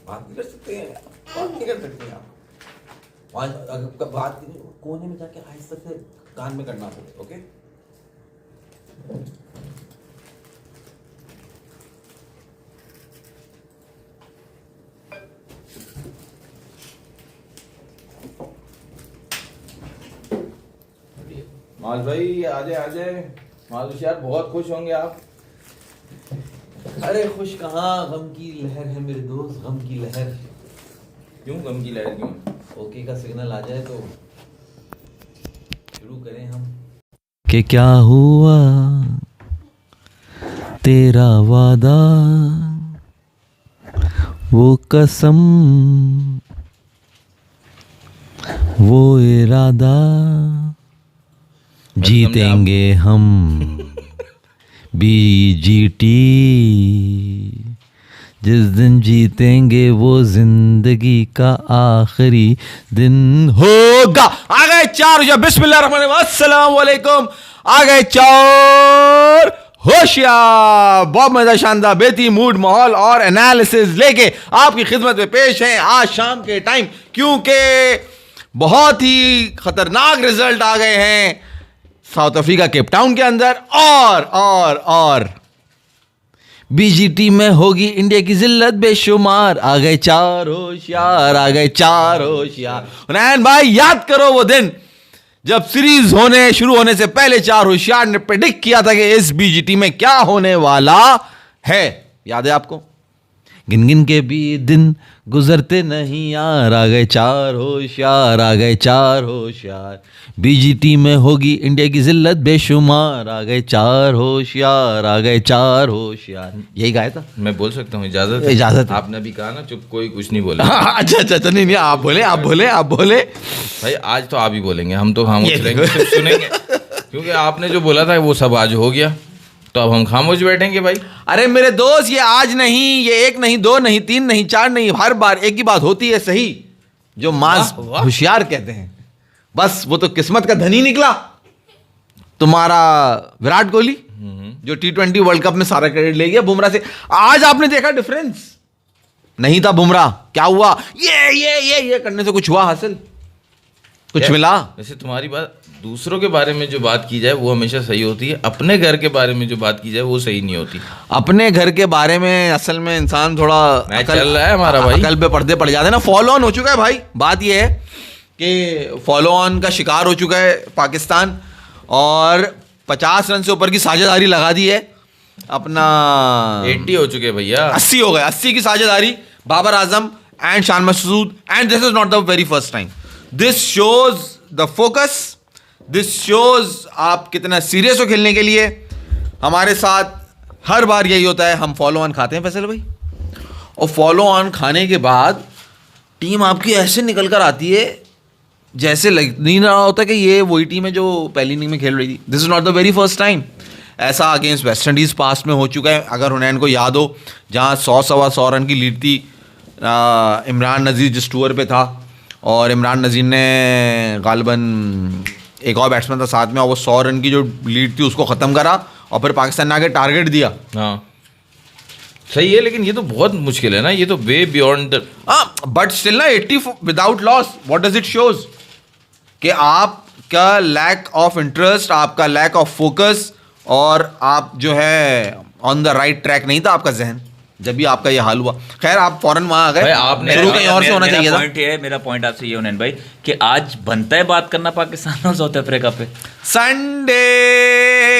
बात नहीं कर सकते हैं, बात नहीं कर सकते आप वहाँ अगर बात कोने में जाके आहिस्ता से कान में करना पड़े। ओके माल भाई आजे आजे, मालूश यार बहुत खुश होंगे आप। अरे खुश कहाँ, गम की लहर है मेरे दोस्त, गम की लहर। क्यों गम की लहर क्यों? ओके का सिग्नल आ जाए तो शुरू करें हम। कि क्या हुआ तेरा वादा, वो कसम, वो इरादा, जीतेंगे हम बीजीटी, जिस दिन जीतेंगे वो जिंदगी का आखिरी दिन होगा। आ गए चार, अस्सलाम वालेकुम। आ गए चार होशियार, बहुत मजा, शानदार, बेहतरीन मूड, माहौल और एनालिसिस लेके आपकी खिदमत में पेश हैं आज शाम के टाइम, क्योंकि बहुत ही खतरनाक रिजल्ट आ गए हैं साउथ अफ्रीका केप टाउन के अंदर। और बीजीटी में होगी इंडिया की जिल्लत बेशुमार। आ गए चार होशियार, आ गए चार होशियार। हुनैन भाई याद करो वो दिन जब सीरीज होने शुरू होने से पहले चार होशियार ने प्रेडिक्ट किया था कि इस बीजीटी में क्या होने वाला है, याद है आपको? गिन गिन के भी दिन गुजरते नहीं यार। आ गए चार होशियार, आ गए चार होशियार। बीजीटी में होगी इंडिया की जिल्लत बेशुमार। आ गए चार होशियार, आ गए चार होशियार। यही गाया था। मैं बोल सकता हूँ? इजाजत? इजाजत है। आपने अभी कहा ना चुप, कोई कुछ नहीं बोला। अच्छा, नहीं, आप बोले, आप बोले, आप बोले। भाई आज तो आप ही बोलेंगे, हम तो खामोश रहेंगे, सिर्फ सुनेंगे, क्योंकि आपने जो बोला था वो सब आज हो गया, तो अब हम खामोश बैठेंगे भाई। अरे मेरे दोस्त, ये आज नहीं, ये एक नहीं, दो नहीं, तीन नहीं, चार नहीं, हर बार एक ही बात होती है सही, जो माज होशियार कहते हैं। बस वो तो किस्मत का धनी निकला तुम्हारा विराट कोहली, जो T20 वर्ल्ड कप में सारा क्रेडिट ले गया बुमराह से। आज आपने देखा डिफरेंस नहीं था बुमराह, क्या हुआ? ये करने से कुछ हुआ हासिल, कुछ मिला? वैसे तुम्हारी बात, दूसरों के बारे में जो बात की जाए वो हमेशा सही होती है, अपने घर के बारे में जो बात की जाए वो सही नहीं होती। अपने घर के बारे में असल में इंसान थोड़ा चल रहा है हमारा भाई, अकल पे पर्दे पड़ जाते हैं ना। फॉलो ऑन हो चुका है भाई। बात ये है कि फॉलो ऑन का शिकार हो चुका है पाकिस्तान, और 50 रन से ऊपर की साझेदारी लगा दी है अपना। 80 हो चुके भैया, 80 हो गए, 80 की साझेदारी Babar Azam and Shan Masood. And this is not the very first time. This shows the focus, this shows आप कितना सीरियस हो खेलने के लिए। हमारे साथ हर बार यही होता है, हम फॉलो ऑन खाते हैं फैसल भाई, और फॉलो ऑन खाने के बाद टीम आपकी ऐसे निकल कर आती है जैसे लग नहीं रहा होता कि ये वही टीम है जो पहली इनिंग में खेल रही थी। This is not the very first time. ऐसा अगेंस्ट वेस्ट इंडीज़ पास्ट में हो चुका है, अगर हुनैन को याद हो, जहाँ 100-125 रन की लीड थी। इमरान नज़ीर जिस टूर पे था, और इमरान नज़ीर ने गालिबन एक और बैट्समैन था साथ में, और वो 100 रन की जो लीड थी उसको ख़त्म करा, और फिर पाकिस्तान ने आगे टारगेट दिया। हाँ सही है, लेकिन ये तो बहुत मुश्किल है ना, ये तो way beyond the. But still ना 80 without loss, what does it shows? कि आपका लैक ऑफ इंटरेस्ट, आपका लैक ऑफ फोकस, और आप जो है ऑन द राइट ट्रैक नहीं था आपका जहन, जब भी आपका ये हाल हुआ। खैर आप फौरन वहां आ गए, आपने शुरू कहीं और से होना चाहिए था। मेरा पॉइंट आपसे ये हुनैन भाई कि आज बनता है बात करना पाकिस्तान और साउथ अफ्रीका पे। संडे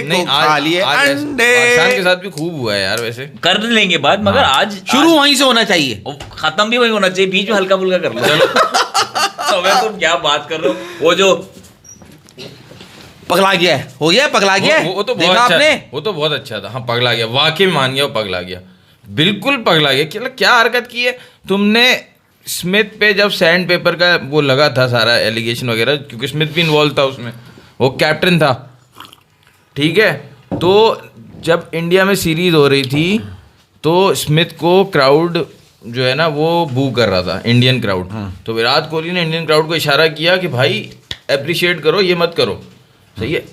को खा लिए अंडे। पाकिस्तान के साथ भी खूब हुआ है यार, वैसे कर लेंगे बात, मगर आज शुरू वहीं से होना चाहिए, खत्म भी वही होना चाहिए, बीच में हल्का फुल्का कर लो। तो मैं तो क्या बात कर रहा हूँ, वो जो पगला गया है, हो गया पगला गया है। वो तो बहुत देखा अच्छा, आपने? वो तो बहुत अच्छा था। हाँ पगला गया, वाकई मान गया वो पगला गया, बिल्कुल पगला गया। क्या हरकत की है तुमने स्मिथ पे, जब सैंड पेपर का वो लगा था सारा एलिगेशन वगैरह, क्योंकि स्मिथ भी इन्वॉल्व था उसमें, वो कैप्टन था, ठीक है। तो जब इंडिया में सीरीज हो रही थी तो स्मिथ को क्राउड जो है ना वो बू कर रहा था, इंडियन क्राउड। तो विराट कोहली ने इंडियन क्राउड को इशारा किया कि भाई अप्रिशिएट करो, ये मत करो, सही है।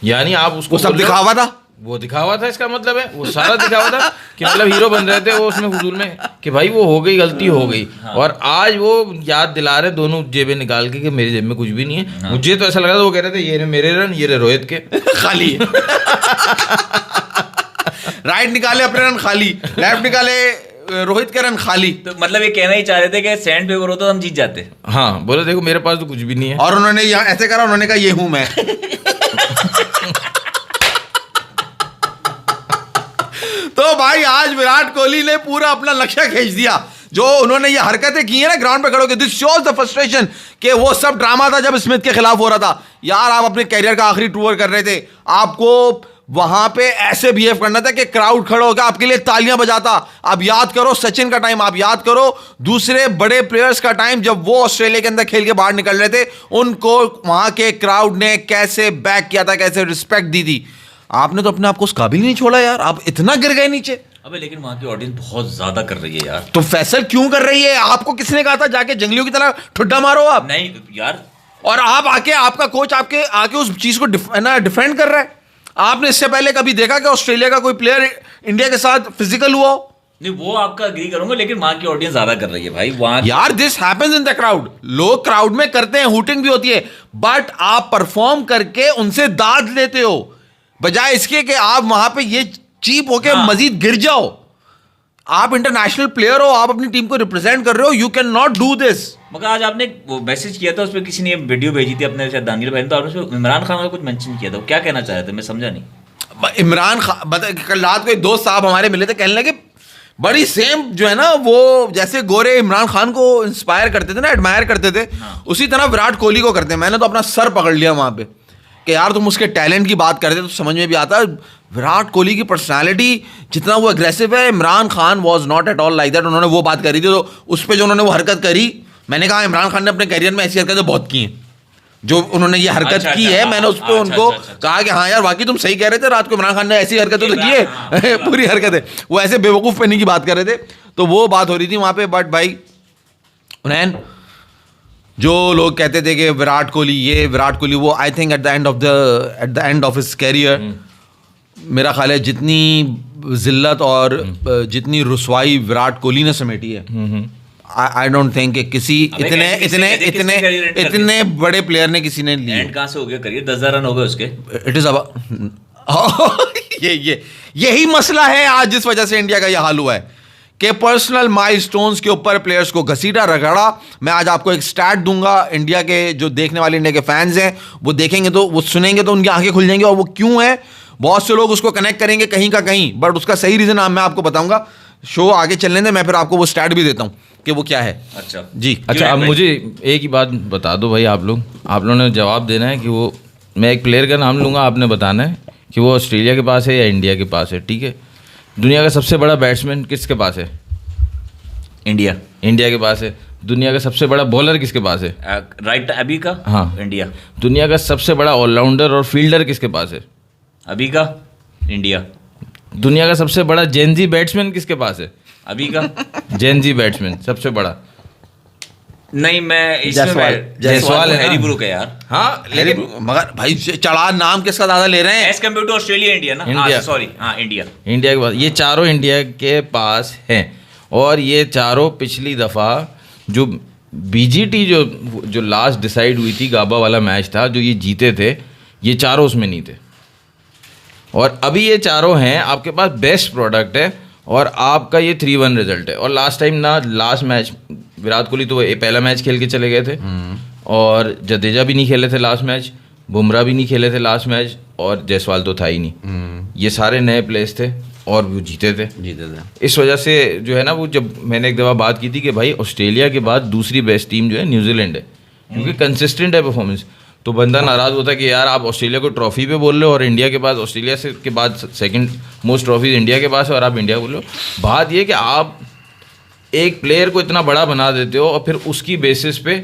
यानी आप उसको वो सब दिखावा था, वो दिखावा था, इसका मतलब है वो सारा दिखावा था कि मतलब हीरो बन रहे थे वो उसमें हुजूर में कि भाई वो हो गई, गलती हो गई। और आज वो याद दिला रहे दोनों जेबें निकाल के कि मेरी जेब में कुछ भी नहीं है। मुझे तो ऐसा लगा था वो कह रहे थे ये रहे मेरे रन, ये रहे रोहित के खाली राइट निकाले अपने रन खाली, लेफ्ट निकाले रोहित के रन खाली। तो मतलब ये कहना ही चाह रहे थे कि सैंड पेपर होता तो हम जीत जाते। हाँ, बोले देखो मेरे पास तो कुछ भी नहीं है। और उन्होंने यहाँ ऐसे करा, उन्होंने कहा ये हूं मैं। तो भाई आज विराट कोहली ने पूरा अपना लक्ष्य खींच दिया। जो उन्होंने ये हरकतें की है ना ग्राउंड पे खड़े होकर, दिस शोज द फ्रस्ट्रेशन कि वो सब ड्रामा था जब स्मिथ के खिलाफ हो रहा था। यार आप अपने कैरियर का आखिरी टूर कर रहे थे, आपको वहां पे ऐसे बिहेव करना था कि क्राउड खड़ा होकर आपके लिए तालियां बजाता। आप याद करो सचिन का टाइम, आप याद करो दूसरे बड़े प्लेयर्स का टाइम, जब वो ऑस्ट्रेलिया के अंदर खेल के बाहर निकल रहे थे, उनको वहां के क्राउड ने कैसे बैक किया था, कैसे रिस्पेक्ट दी थी। आपने तो अपने आप को उस काबिल नहीं छोड़ा यार, आप इतना गिर गए नीचे। अबे लेकिन वहां की ऑडियंस बहुत ज्यादा कर रही है यार। तो फैसल क्यों कर रही है? आपको किसने कहा था जाके जंगलियों की तरह ठुड्डा मारो आप? नहीं यार, और आप आके, आपका कोच आपके आके उस चीज को डिफेंड कर रहा है। आपने इससे पहले कभी देखा कि ऑस्ट्रेलिया का कोई प्लेयर इंडिया के साथ फिजिकल हुआ हो? नहीं वो आपका एग्री करूंगा, लेकिन वहां की ऑडियंस ज्यादा कर रही है भाई वहां। यार this happens in the crowd, लोग क्राउड में करते हैं, हूटिंग भी होती है, बट आप परफॉर्म करके उनसे दाद लेते हो बजाय इसके कि आप वहां पे ये चीप होके मजीद गिर जाओ। आप इंटरनेशनल प्लेयर हो, आप अपनी टीम को रिप्रेजेंट कर रहे हो, you can not do this. मगर आज आपने वो मैसेज किया था, उस पर किसी ने वीडियो भेजी थी अपने शायद दानियल भाई ने, तो आपने उसमें इमरान खान का कुछ मेंशन किया था। क्या कहना चाह रहे थे, मैं समझा नहीं। इमरान खान कल रात को एक दोस्त साहब हमारे मिले थे, कहने लगे बड़ी सेम जो है ना वो जैसे गोरे इमरान खान को इंस्पायर करते थे ना, एडमायर करते थे, उसी तरह विराट कोहली को करते हैं। मैंने तो अपना सर पकड़ लिया वहां पे कि यार तुम उसके टैलेंट की बात करते तो समझ में भी आता। विराट कोहली की पर्सनालिटी जितना वो एग्रेसिव है, Imran Khan was not at all like that. उन्होंने वो बात करी थी तो उस पर जो उन्होंने वो हरकत करी, मैंने कहा इमरान खान ने अपने करियर में ऐसी हरकतें बहुत की हैं। जो उन्होंने ये हरकत की है, मैंने उस पर उनको कहा कि हाँ यार वाकई तुम सही कह रहे थे, रात को इमरान खान ने ऐसी हरकतें तो की है पूरी हरकत है, वो ऐसे बेवकूफ़ पहनी की बात कर रहे थे। तो वो बात हो रही थी वहाँ पे। बट भाई उन्हें जो लोग कहते थे कि विराट कोहली ये, विराट कोहली वो, I think at the end of his career मेरा ख्याल है जितनी जिल्लत और जितनी रुसवाई विराट कोहली ने समेटी है, आई डोंट थिंक कि किसी इतने बड़े प्लेयर ने किसी ने लिए। एंड कहां से हो गया करियर, 10,000 रन हो गए उसके। इट इज यही मसला है आज जिस वजह से इंडिया का यह हाल हुआ है कि पर्सनल माइलस्टोन्स के ऊपर प्लेयर्स को घसीटा रगड़ा। मैं आज आपको एक स्टैट दूंगा, इंडिया के जो देखने वाले इंडिया के फैंस हैं वो देखेंगे तो वो सुनेंगे तो उनकी आंखें खुल जाएंगी। और वो क्यों है, बहुत से लोग उसको कनेक्ट करेंगे कहीं का कहीं, बट उसका सही रीजन मैं आपको बताऊंगा। शो आगे चलने दें, मैं फिर आपको वो स्टैट भी देता हूँ कि वो क्या है। अच्छा जी, अच्छा अब मुझे एक ही बात बता दो भाई, आप लोगों ने जवाब देना है कि वो, मैं एक प्लेयर का नाम लूँगा, आपने बताना है कि वो ऑस्ट्रेलिया के पास है या इंडिया के पास है, ठीक है। दुनिया का सबसे बड़ा बैट्समैन किसके पास है? इंडिया। इंडिया के पास है। दुनिया का सबसे बड़ा बॉलर किसके पास है? राइट अभी का? हाँ इंडिया। दुनिया का सबसे बड़ा ऑलराउंडर और फील्डर किसके पास है? अभी का? इंडिया। दुनिया का सबसे बड़ा जेनजी बैट्समैन किसके पास है? अभी का? जेनजी बैट्समैन सबसे बड़ा। नहीं मैं जायसवाल है हैरी ब्रूक है यार। हाँ लेकिन मगर भाई चढ़ा नाम किसका ज्यादा ले रहे हैं as compare to Australia India ना। इंडिया, सॉरी हाँ इंडिया। इंडिया के पास ये चारों इंडिया के पास हैं। और ये चारों पिछली दफ़ा जो बीजीटी जो लास्ट डिसाइड हुई थी, गाबा वाला मैच था जो ये जीते थे, ये चारों उसमें नहीं थे। और अभी ये चारों हैं, आपके पास बेस्ट प्रोडक्ट है और आपका ये 3-1 रिजल्ट है। और लास्ट टाइम ना, लास्ट मैच विराट कोहली तो पहला मैच खेल के चले गए थे और जडेजा भी नहीं खेले थे लास्ट मैच, बुमराह भी नहीं खेले थे लास्ट मैच और जायसवाल तो था ही नहीं। ये सारे नए प्लेयर्स थे और वो जीते थे। इस वजह से जो है ना, वो जब मैंने एक दफ़ा बात की थी कि भाई ऑस्ट्रेलिया के बाद दूसरी बेस्ट टीम जो है न्यूजीलैंड है, क्योंकि कंसिस्टेंट है परफॉर्मेंस। तो बंदा नाराज़ होता है कि यार आप ऑस्ट्रेलिया को ट्रॉफी पे बोल रहे हो और इंडिया के पास, ऑस्ट्रेलिया से के बाद सेकंड मोस्ट ट्रॉफीज इंडिया के पास है और आप इंडिया बोल रहे हो। बात ये कि आप एक प्लेयर को इतना बड़ा बना देते हो और फिर उसकी बेसिस पे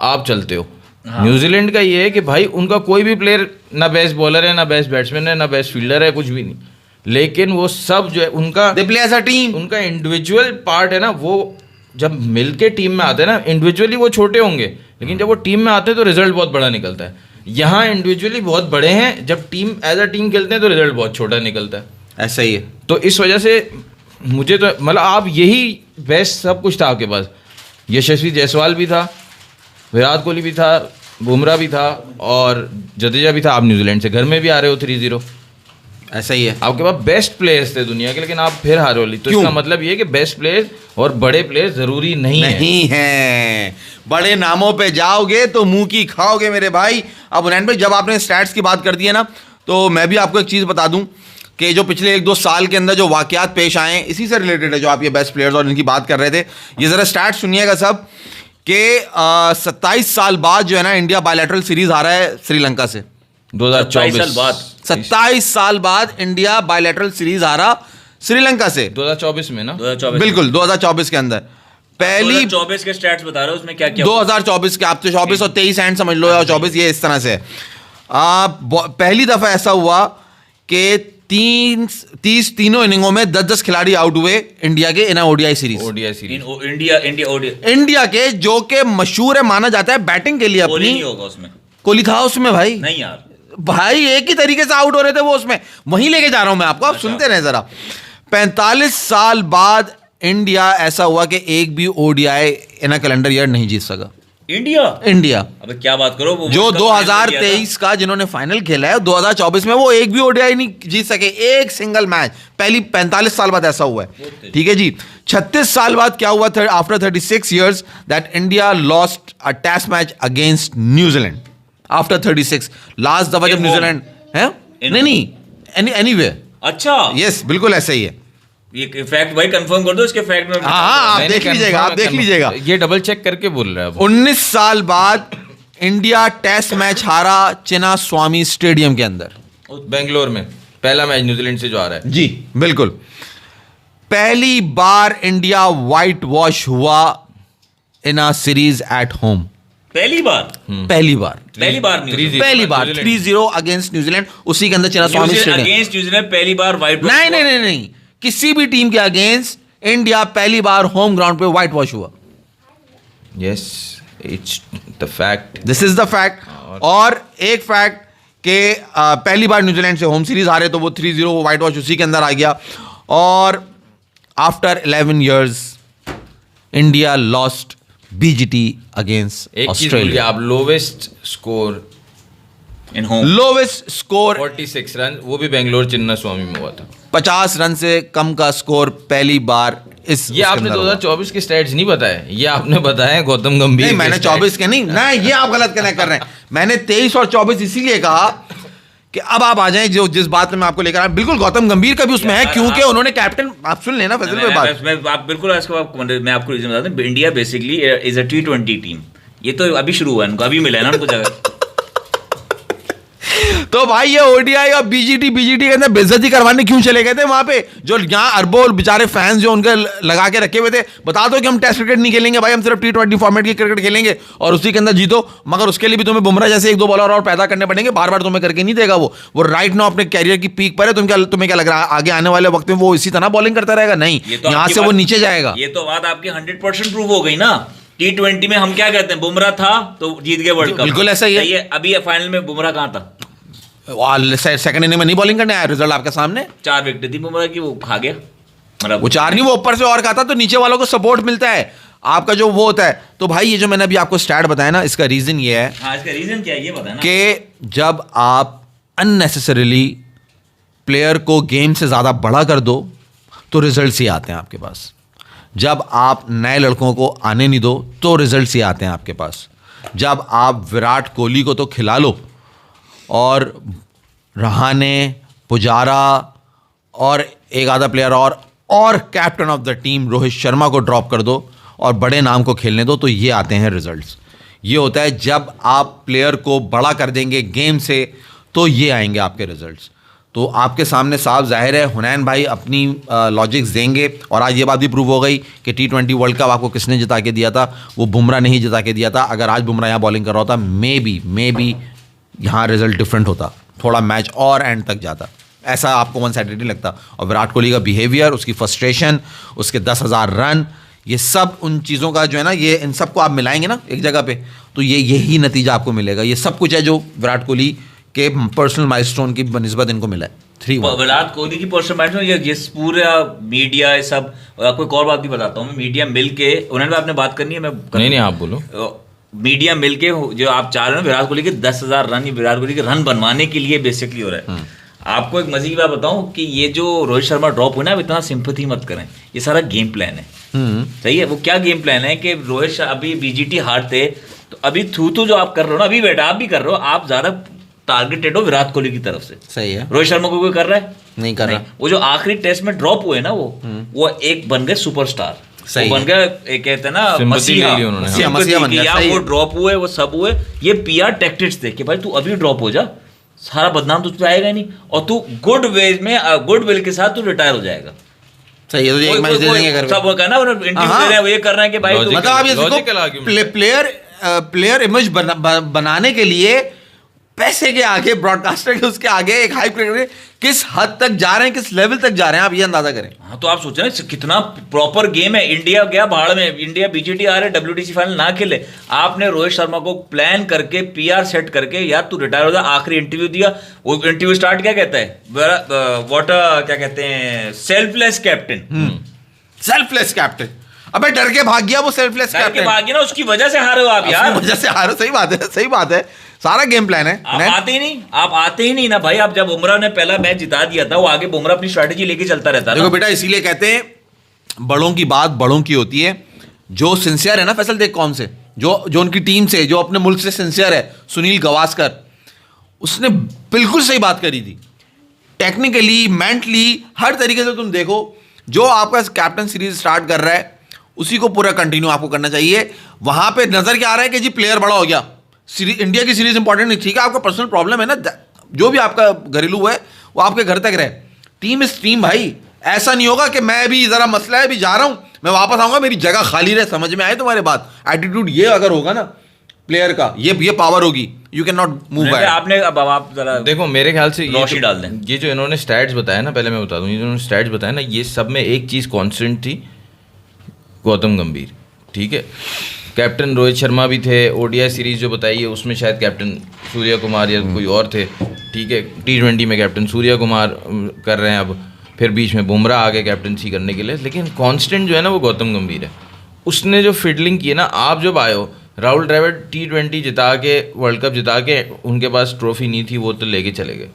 आप चलते हो। न्यूजीलैंड का ये है कि भाई उनका कोई भी प्लेयर ना बेस्ट बॉलर है, ना बेस्ट बैट्समैन है, ना बेस्ट फील्डर है, कुछ भी नहीं, लेकिन वो सब जो है उनका they play as a team, उनका इंडिविजुअल पार्ट है ना, वो जब मिल के टीम में आते हैं ना, इंडिविजुअली वो छोटे होंगे लेकिन जब वो टीम में आते हैं तो रिजल्ट बहुत बड़ा निकलता है। यहाँ इंडिविजुअली बहुत बड़े हैं, जब टीम एज अ टीम खेलते हैं तो रिजल्ट बहुत छोटा निकलता है। ऐसा ही है। तो इस वजह से मुझे तो मतलब आप यही बेस्ट सब कुछ था आपके पास। यशस्वी जायसवाल भी था, विराट कोहली भी था, बुमराह भी था और जडेजा भी था। आप न्यूजीलैंड से घर में भी आ रहे हो 3-0। ऐसा ही है। आपके पास बेस्ट प्लेयर्स थे दुनिया के, लेकिन आप फिर हारे हो ली। तो क्यों? इसका मतलब ये है कि बेस्ट प्लेयर्स और बड़े प्लेयर्स जरूरी नहीं है। बड़े नामों पे जाओगे तो मुंह की खाओगे मेरे भाई। अब हुनैन भाई, जब आपने स्टैट्स की बात कर दी है ना, तो मैं भी आपको एक चीज बता दूं कि जो पिछले 1-2 साल के अंदर जो वाकयात पेश आए हैं, इसी से रिलेटेड है जो आप ये बेस्ट प्लेयर्स और इनकी बात कर रहे थे। ये जरा स्टैट्स सुनिएगा सब कि 27 साल बाद जो है ना, इंडिया बायलैटरल सीरीज आ रहा है श्रीलंका से। 2024 साल बाद 27 साल बाद इंडिया बायलैटरल सीरीज आ रहा श्रीलंका से 2024 में ना। 2024 बिल्कुल 2024 के अंदर पहली 2024 के स्टैट्स बता रहे हो, उसमें क्या क्या 2024 के, आप तो 24 और 23 एंड समझ लो, या 24 ये इस तरह से है। पहली दफा ऐसा हुआ कि तीनों इनिंगों में 10-10 खिलाड़ी आउट हुए इंडिया के in ODI series. ODI series India के, जो कि मशहूर है, माना जाता है बैटिंग के लिए कोहली अपनी। नहीं होगा उसमें। कोहली था उसमें भाई। नहीं यार भाई एक ही तरीके से आउट हो रहे थे वो उसमें। वहीं लेके जा रहा हूं मैं आपको, आप सुनते रहे जरा। 45 साल बाद इंडिया ऐसा हुआ कि एक भी ओडीआई इन कैलेंडर ईयर नहीं जीत सका। इंडिया अबे क्या बात करो, वो जो World Cup final 2023 का जिन्होंने फाइनल खेला है, 2024 में वो एक भी ओडीआई नहीं जीत सके, एक सिंगल मैच। पहली 45 साल बाद ऐसा हुआ है। ठीक है जी। 36 साल बाद क्या हुआ? After 36 years that India lost a test match against New Zealand. After 36 last दफा जब In न्यूजीलैंड है, नहीं एनीवे। अच्छा यस, बिल्कुल ऐसा ही है। ये फैक्ट भाई कंफर्म कर दो, इसके फैक्ट में हाँ, आप देख लीजिएगा, आप देख लीजिएगा। ये डबल चेक करके बोल रहे हैं आप। 19 साल बाद इंडिया टेस्ट मैच हारा चिन्ना स्वामी स्टेडियम के अंदर, बेंगलोर में पहला मैच न्यूजीलैंड से जो आ रहा है। जी बिल्कुल। पहली बार इंडिया व्हाइट वॉश हुआ इन अ सीरीज एट होम। पहली बार न्यूजीलैंड। पहली बार 3-0 अगेंस्ट न्यूजीलैंड। उसी के अंदर चिन्ना स्वामी स्टेडियम अगेंस्ट न्यूजीलैंड पहली बार व्हाइट। नहीं, किसी भी टीम के अगेंस्ट इंडिया पहली बार होम ग्राउंड पे व्हाइट वॉश हुआ। Yes, it's the fact. This is the fact. और एक फैक्ट कि पहली बार न्यूजीलैंड से होम सीरीज हारे तो वो 3-0 व्हाइट वॉश उसी के अंदर आ गया। और after 11 years India lost BGT against एक चीज भूल गए ऑस्ट्रेलिया। आप, lowest score in home lowest score 46 run, वो भी बेंगलोर चिन्ना स्वामी में हुआ था। 50 रन से कम का स्कोर पहली बार इस ये आपने 2024 के स्टैट्स नहीं बताए, ये आपने बताए गौतम गंभीर नहीं, के मैंने stats। 24 के नहीं ना, ये आप गलत कनेक्ट कर रहे हैं। मैंने 23 और 24 इसीलिए कहा कि अब आप आ जाएं जो जिस बात में मैं आपको लेकर आया। बिल्कुल गौतम गंभीर का भी उसमें है, क्योंकि उन्होंने कैप्टन, आप सुन लेना फैसल में बात। आप बिल्कुल मैं आपको रीजन बता दूं। India basically is a T20 team. ये तो अभी शुरू हुआ है, इनको अभी मिला है ना उनको जगह। तो भाई ये ओडीआई और बीजीटी के अंदर बेइज्जती करवाने क्यों चले गए थे वहां पे? जो यहाँ अरबों बेचारे फैंस जो उनके लगा के रखे हुए थे, बता दो कि हम टेस्ट क्रिकेट नहीं खेलेंगे भाई, हम सिर्फ T20 फॉर्मेट की क्रिकेट खेलेंगे और उसी के अंदर जीतो। मगर उसके लिए भी तुम्हें बुमराह जैसे 1-2 बॉलर और पैदा करने पड़ेंगे, बार बार तुम्हें करके नहीं देगा वो राइट नाउ अपने कैरियर की पीक पर है। तुम्हें क्या लग रहा है आगे आने वाले वक्त में वो इसी तरह बॉलिंग करता रहेगा? नहीं, यहाँ से वो नीचे जाएगा। ये तो बात आपकी 100% प्रूव हो गई ना। T20 में हम क्या कहते हैं, बुमराह था तो जीत गए वर्ल्ड कप। बिल्कुल ऐसा ही है। अभी फाइनल में बुमराह कहाँ था? सेकंड इनिंग में नहीं बॉलिंग करने आया, रिजल्ट आपके सामने। 4 विकेट थी बुमराह की, वो खा गया। मतलब वो 4 नहीं, वो ऊपर से और खाता तो नीचे वालों को सपोर्ट मिलता है, आपका जो वो होता है। तो भाई ये जो मैंने अभी आपको स्टैट बताया ना, इसका रीजन ये है। हाँ, इसका रीजन क्या है ये बताना कि जब आप अननेसेसरीली प्लेयर को गेम से ज्यादा बड़ा कर दो तो रिजल्ट्स ही आते हैं आपके पास। जब आप नए लड़कों को आने नहीं दो तो रिजल्ट्स ही आते हैं आपके पास। जब आप विराट कोहली को तो खिला लो और रहाने, पुजारा और एक आधा प्लेयर और captain of the team Rohit Sharma को ड्रॉप कर दो और बड़े नाम को खेलने दो, तो ये आते हैं रिजल्ट्स। ये होता है जब आप प्लेयर को बड़ा कर देंगे गेम से, तो ये आएंगे आपके रिजल्ट्स। तो आपके सामने साफ जाहिर है, हुनैन भाई अपनी लॉजिक्स देंगे। और आज ये बात भी प्रूव हो गई कि T20 वर्ल्ड कप आपको किसने जिता के दिया था? वो बुमराह नहीं जिता के दिया था। अगर आज बुमराह यहाँ बॉलिंग कर रहा होता, मे बी यहाँ रिजल्ट डिफरेंट होता, थोड़ा मैच और एंड तक जाता। ऐसा आपको वन साइडेड नहीं लगता? और विराट कोहली का बिहेवियर, उसकी फ्रस्ट्रेशन, उसके 10,000 रन, ये सब उन चीज़ों का जो है ना, ये इन सबको आप मिलाएंगे ना एक जगह पे, तो ये यही नतीजा आपको मिलेगा। ये सब कुछ है जो विराट कोहली के पर्सनल माइलस्टोन की बनिस्बत इनको मिला है। 3-1 विराट कोहली की पर्सनल माइलस्टोन, ये पूरा मीडिया ये सब। और आपको एक और बात भी बताता हूँ मैं, मीडिया मिल के, उन्होंने आपने बात करनी है, मैं नहीं आप बोलो। मीडिया मिल के जो आप चाह रहे हो विराट कोहली के 10,000 रन, विराट कोहली के रन बनवाने के लिए बेसिकली हो रहा है। आपको एक मजे की बात बताऊं कि ये जो रोहित शर्मा ड्रॉप हुआ ना, आप इतना सिंपैथी मत करें, ये सारा गेम प्लान है। सही है। वो क्या गेम प्लान है कि रोहित अभी बीजीटी हारते तो अभी थू जो आप कर रहे हो ना, अभी बेटा आप भी कर रहे हो, आप ज्यादा टारगेटेड हो विराट कोहली की तरफ से। सही है। रोहित शर्मा को कोई कर रहा है? नहीं कर रहा। वो जो आखिरी टेस्ट में ड्रॉप हुए ना, वो एक बन गए सुपरस्टार, सही वो बन गया, एक कहते हैं ना Sympathy मसीहा, ले ली उन्होंने, हाँ। मसीहा बन गया, या सही वो है। ड्रॉप हुए, वो सब हुए, ये पीआर टैक्टिक्स थे कि भाई तू अभी ड्रॉप हो जा, सारा बदनाम तुझ पे आएगा ही नहीं, और तू गुड वेज में गुड विल के साथ तू रिटायर हो जाएगा। सही है। तो एक मैच दे देंगे घर पे। सब वो कहना इंटरव्यू दे रहे हैं, वो ये कर रहे हैं कि भाई तू, मतलब आप ये Logical देखो, argument। प्लेयर इमेज बनाने के लिए पैसे के आगे, ब्रॉडकास्टर के उसके आगे एक हाइप क्रिकेटर किस हद तक जा रहे हैं, किस लेवल तक जा रहे हैं, आप ये अंदाजा करें। हाँ तो आप सोचे ना कितना प्रॉपर गेम है। इंडिया गया भाड़ में, इंडिया बीजीटी आ रहे, WTC फाइनल ना खेले, आपने रोहित शर्मा को प्लान करके पीआर सेट करके यार तू रिटायर हो जा, आखिरी इंटरव्यू दिया। वो इंटरव्यू स्टार्ट क्या कहता है, व्हाट क्या कहते हैं, सेल्फलेस कैप्टन। सेल्फलेस कैप्टन, अबे डर के भाग गया वो सेल्फलेस कैप्टन। भाग गया ना, उसकी वजह से हारे हो आप यार, वजह से हारो। सही बात है, सही बात है। सारा गेम प्लान है। आप आते ही नहीं ना भाई। आप जब बुमराह ने पहला मैच जिता दिया था, वो आगे बुमराह अपनी स्ट्रैटेजी लेके चलता रहता देखो था। बेटा, इसीलिए कहते हैं बड़ों की बात बड़ों की होती है। जो सिंसियर है ना फैसल, देख कौन से, जो उनकी टीम से, जो अपने मुल्क से सिंसियर है, सुनील गावस्कर, उसने बिल्कुल सही बात करी थी। टेक्निकली, मेंटली, हर तरीके से तुम देखो, जो आपका कैप्टन सीरीज स्टार्ट कर रहा है उसी को पूरा कंटिन्यू आपको करना चाहिए। वहां पे नजर क्या आ रहा है कि जी प्लेयर बड़ा हो गया, इंडिया की सीरीज इंपॉर्टेंट नहीं। ठीक है, आपका पर्सनल प्रॉब्लम है ना, जो भी आपका घरेलू है वो आपके घर तक रहे। टीम इज टीम भाई। ऐसा नहीं होगा कि मैं भी जरा मसला है, भी जा रहा हूं, मैं वापस आऊंगा, मेरी जगह खाली रहे। समझ में आए तुम्हारे बात? एटीट्यूड ये अगर होगा ना प्लेयर का, ये पावर होगी, you can not move back. आपने अब आप जरा देखो मेरे ख्याल से रोशनी डाल दें। ये जो इन्होंने स्टैट्स बताया ना, पहले मैं बता दूं, ये जो इन्होंने स्टैट्स बताया ना, ये सब में एक चीज़ कांस्टेंट थी, गौतम गंभीर। ठीक है, कैप्टन रोहित शर्मा भी थे। ओडीआई सीरीज जो बताई है उसमें शायद कैप्टन सूर्या कुमार या कोई और थे। ठीक है, T20 में कैप्टन सूर्या कुमार कर रहे हैं अब, फिर बीच में बुमराह आ गए कैप्टनसी करने के लिए, लेकिन कांस्टेंट जो है ना वो गौतम गंभीर है। उसने जो फील्डिंग की है ना, आप जब आए हो, राहुल द्रविड़ T20 जिता के, वर्ल्ड कप जिता के, उनके पास ट्रॉफी नहीं थी, वो तो लेके चले गए।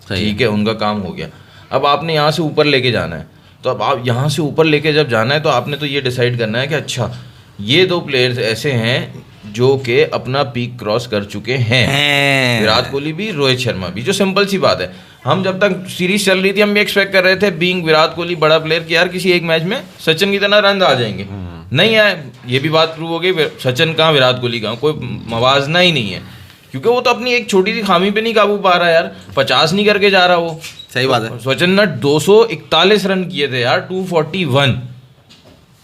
ठीक है, उनका काम हो गया। अब आपने यहाँ से ऊपर लेके जाना है, तो अब आप यहाँ से ऊपर लेके जब जाना है तो आपने तो ये डिसाइड करना है कि अच्छा ये दो प्लेयर्स ऐसे हैं जो कि अपना पीक क्रॉस कर चुके हैं, विराट कोहली भी, रोहित शर्मा भी। जो सिंपल सी बात है, हम जब तक सीरीज चल रही थी हम भी एक्सपेक्ट कर रहे थे, बीइंग विराट कोहली बड़ा प्लेयर, कि यार किसी एक मैच में सचिन की तरह रन आ जाएंगे। नहीं आए, ये भी बात प्रूव हो गई, सचिन कहाँ विराट कोहली कहाँ, कोई मवाजना ही नहीं है, क्योंकि वो तो अपनी एक छोटी सी खामी पे नहीं काबू पा रहा यार। 50 नहीं करके जा रहा वो। सही बात है। सचिन ने 241 रन किए थे यार, 241,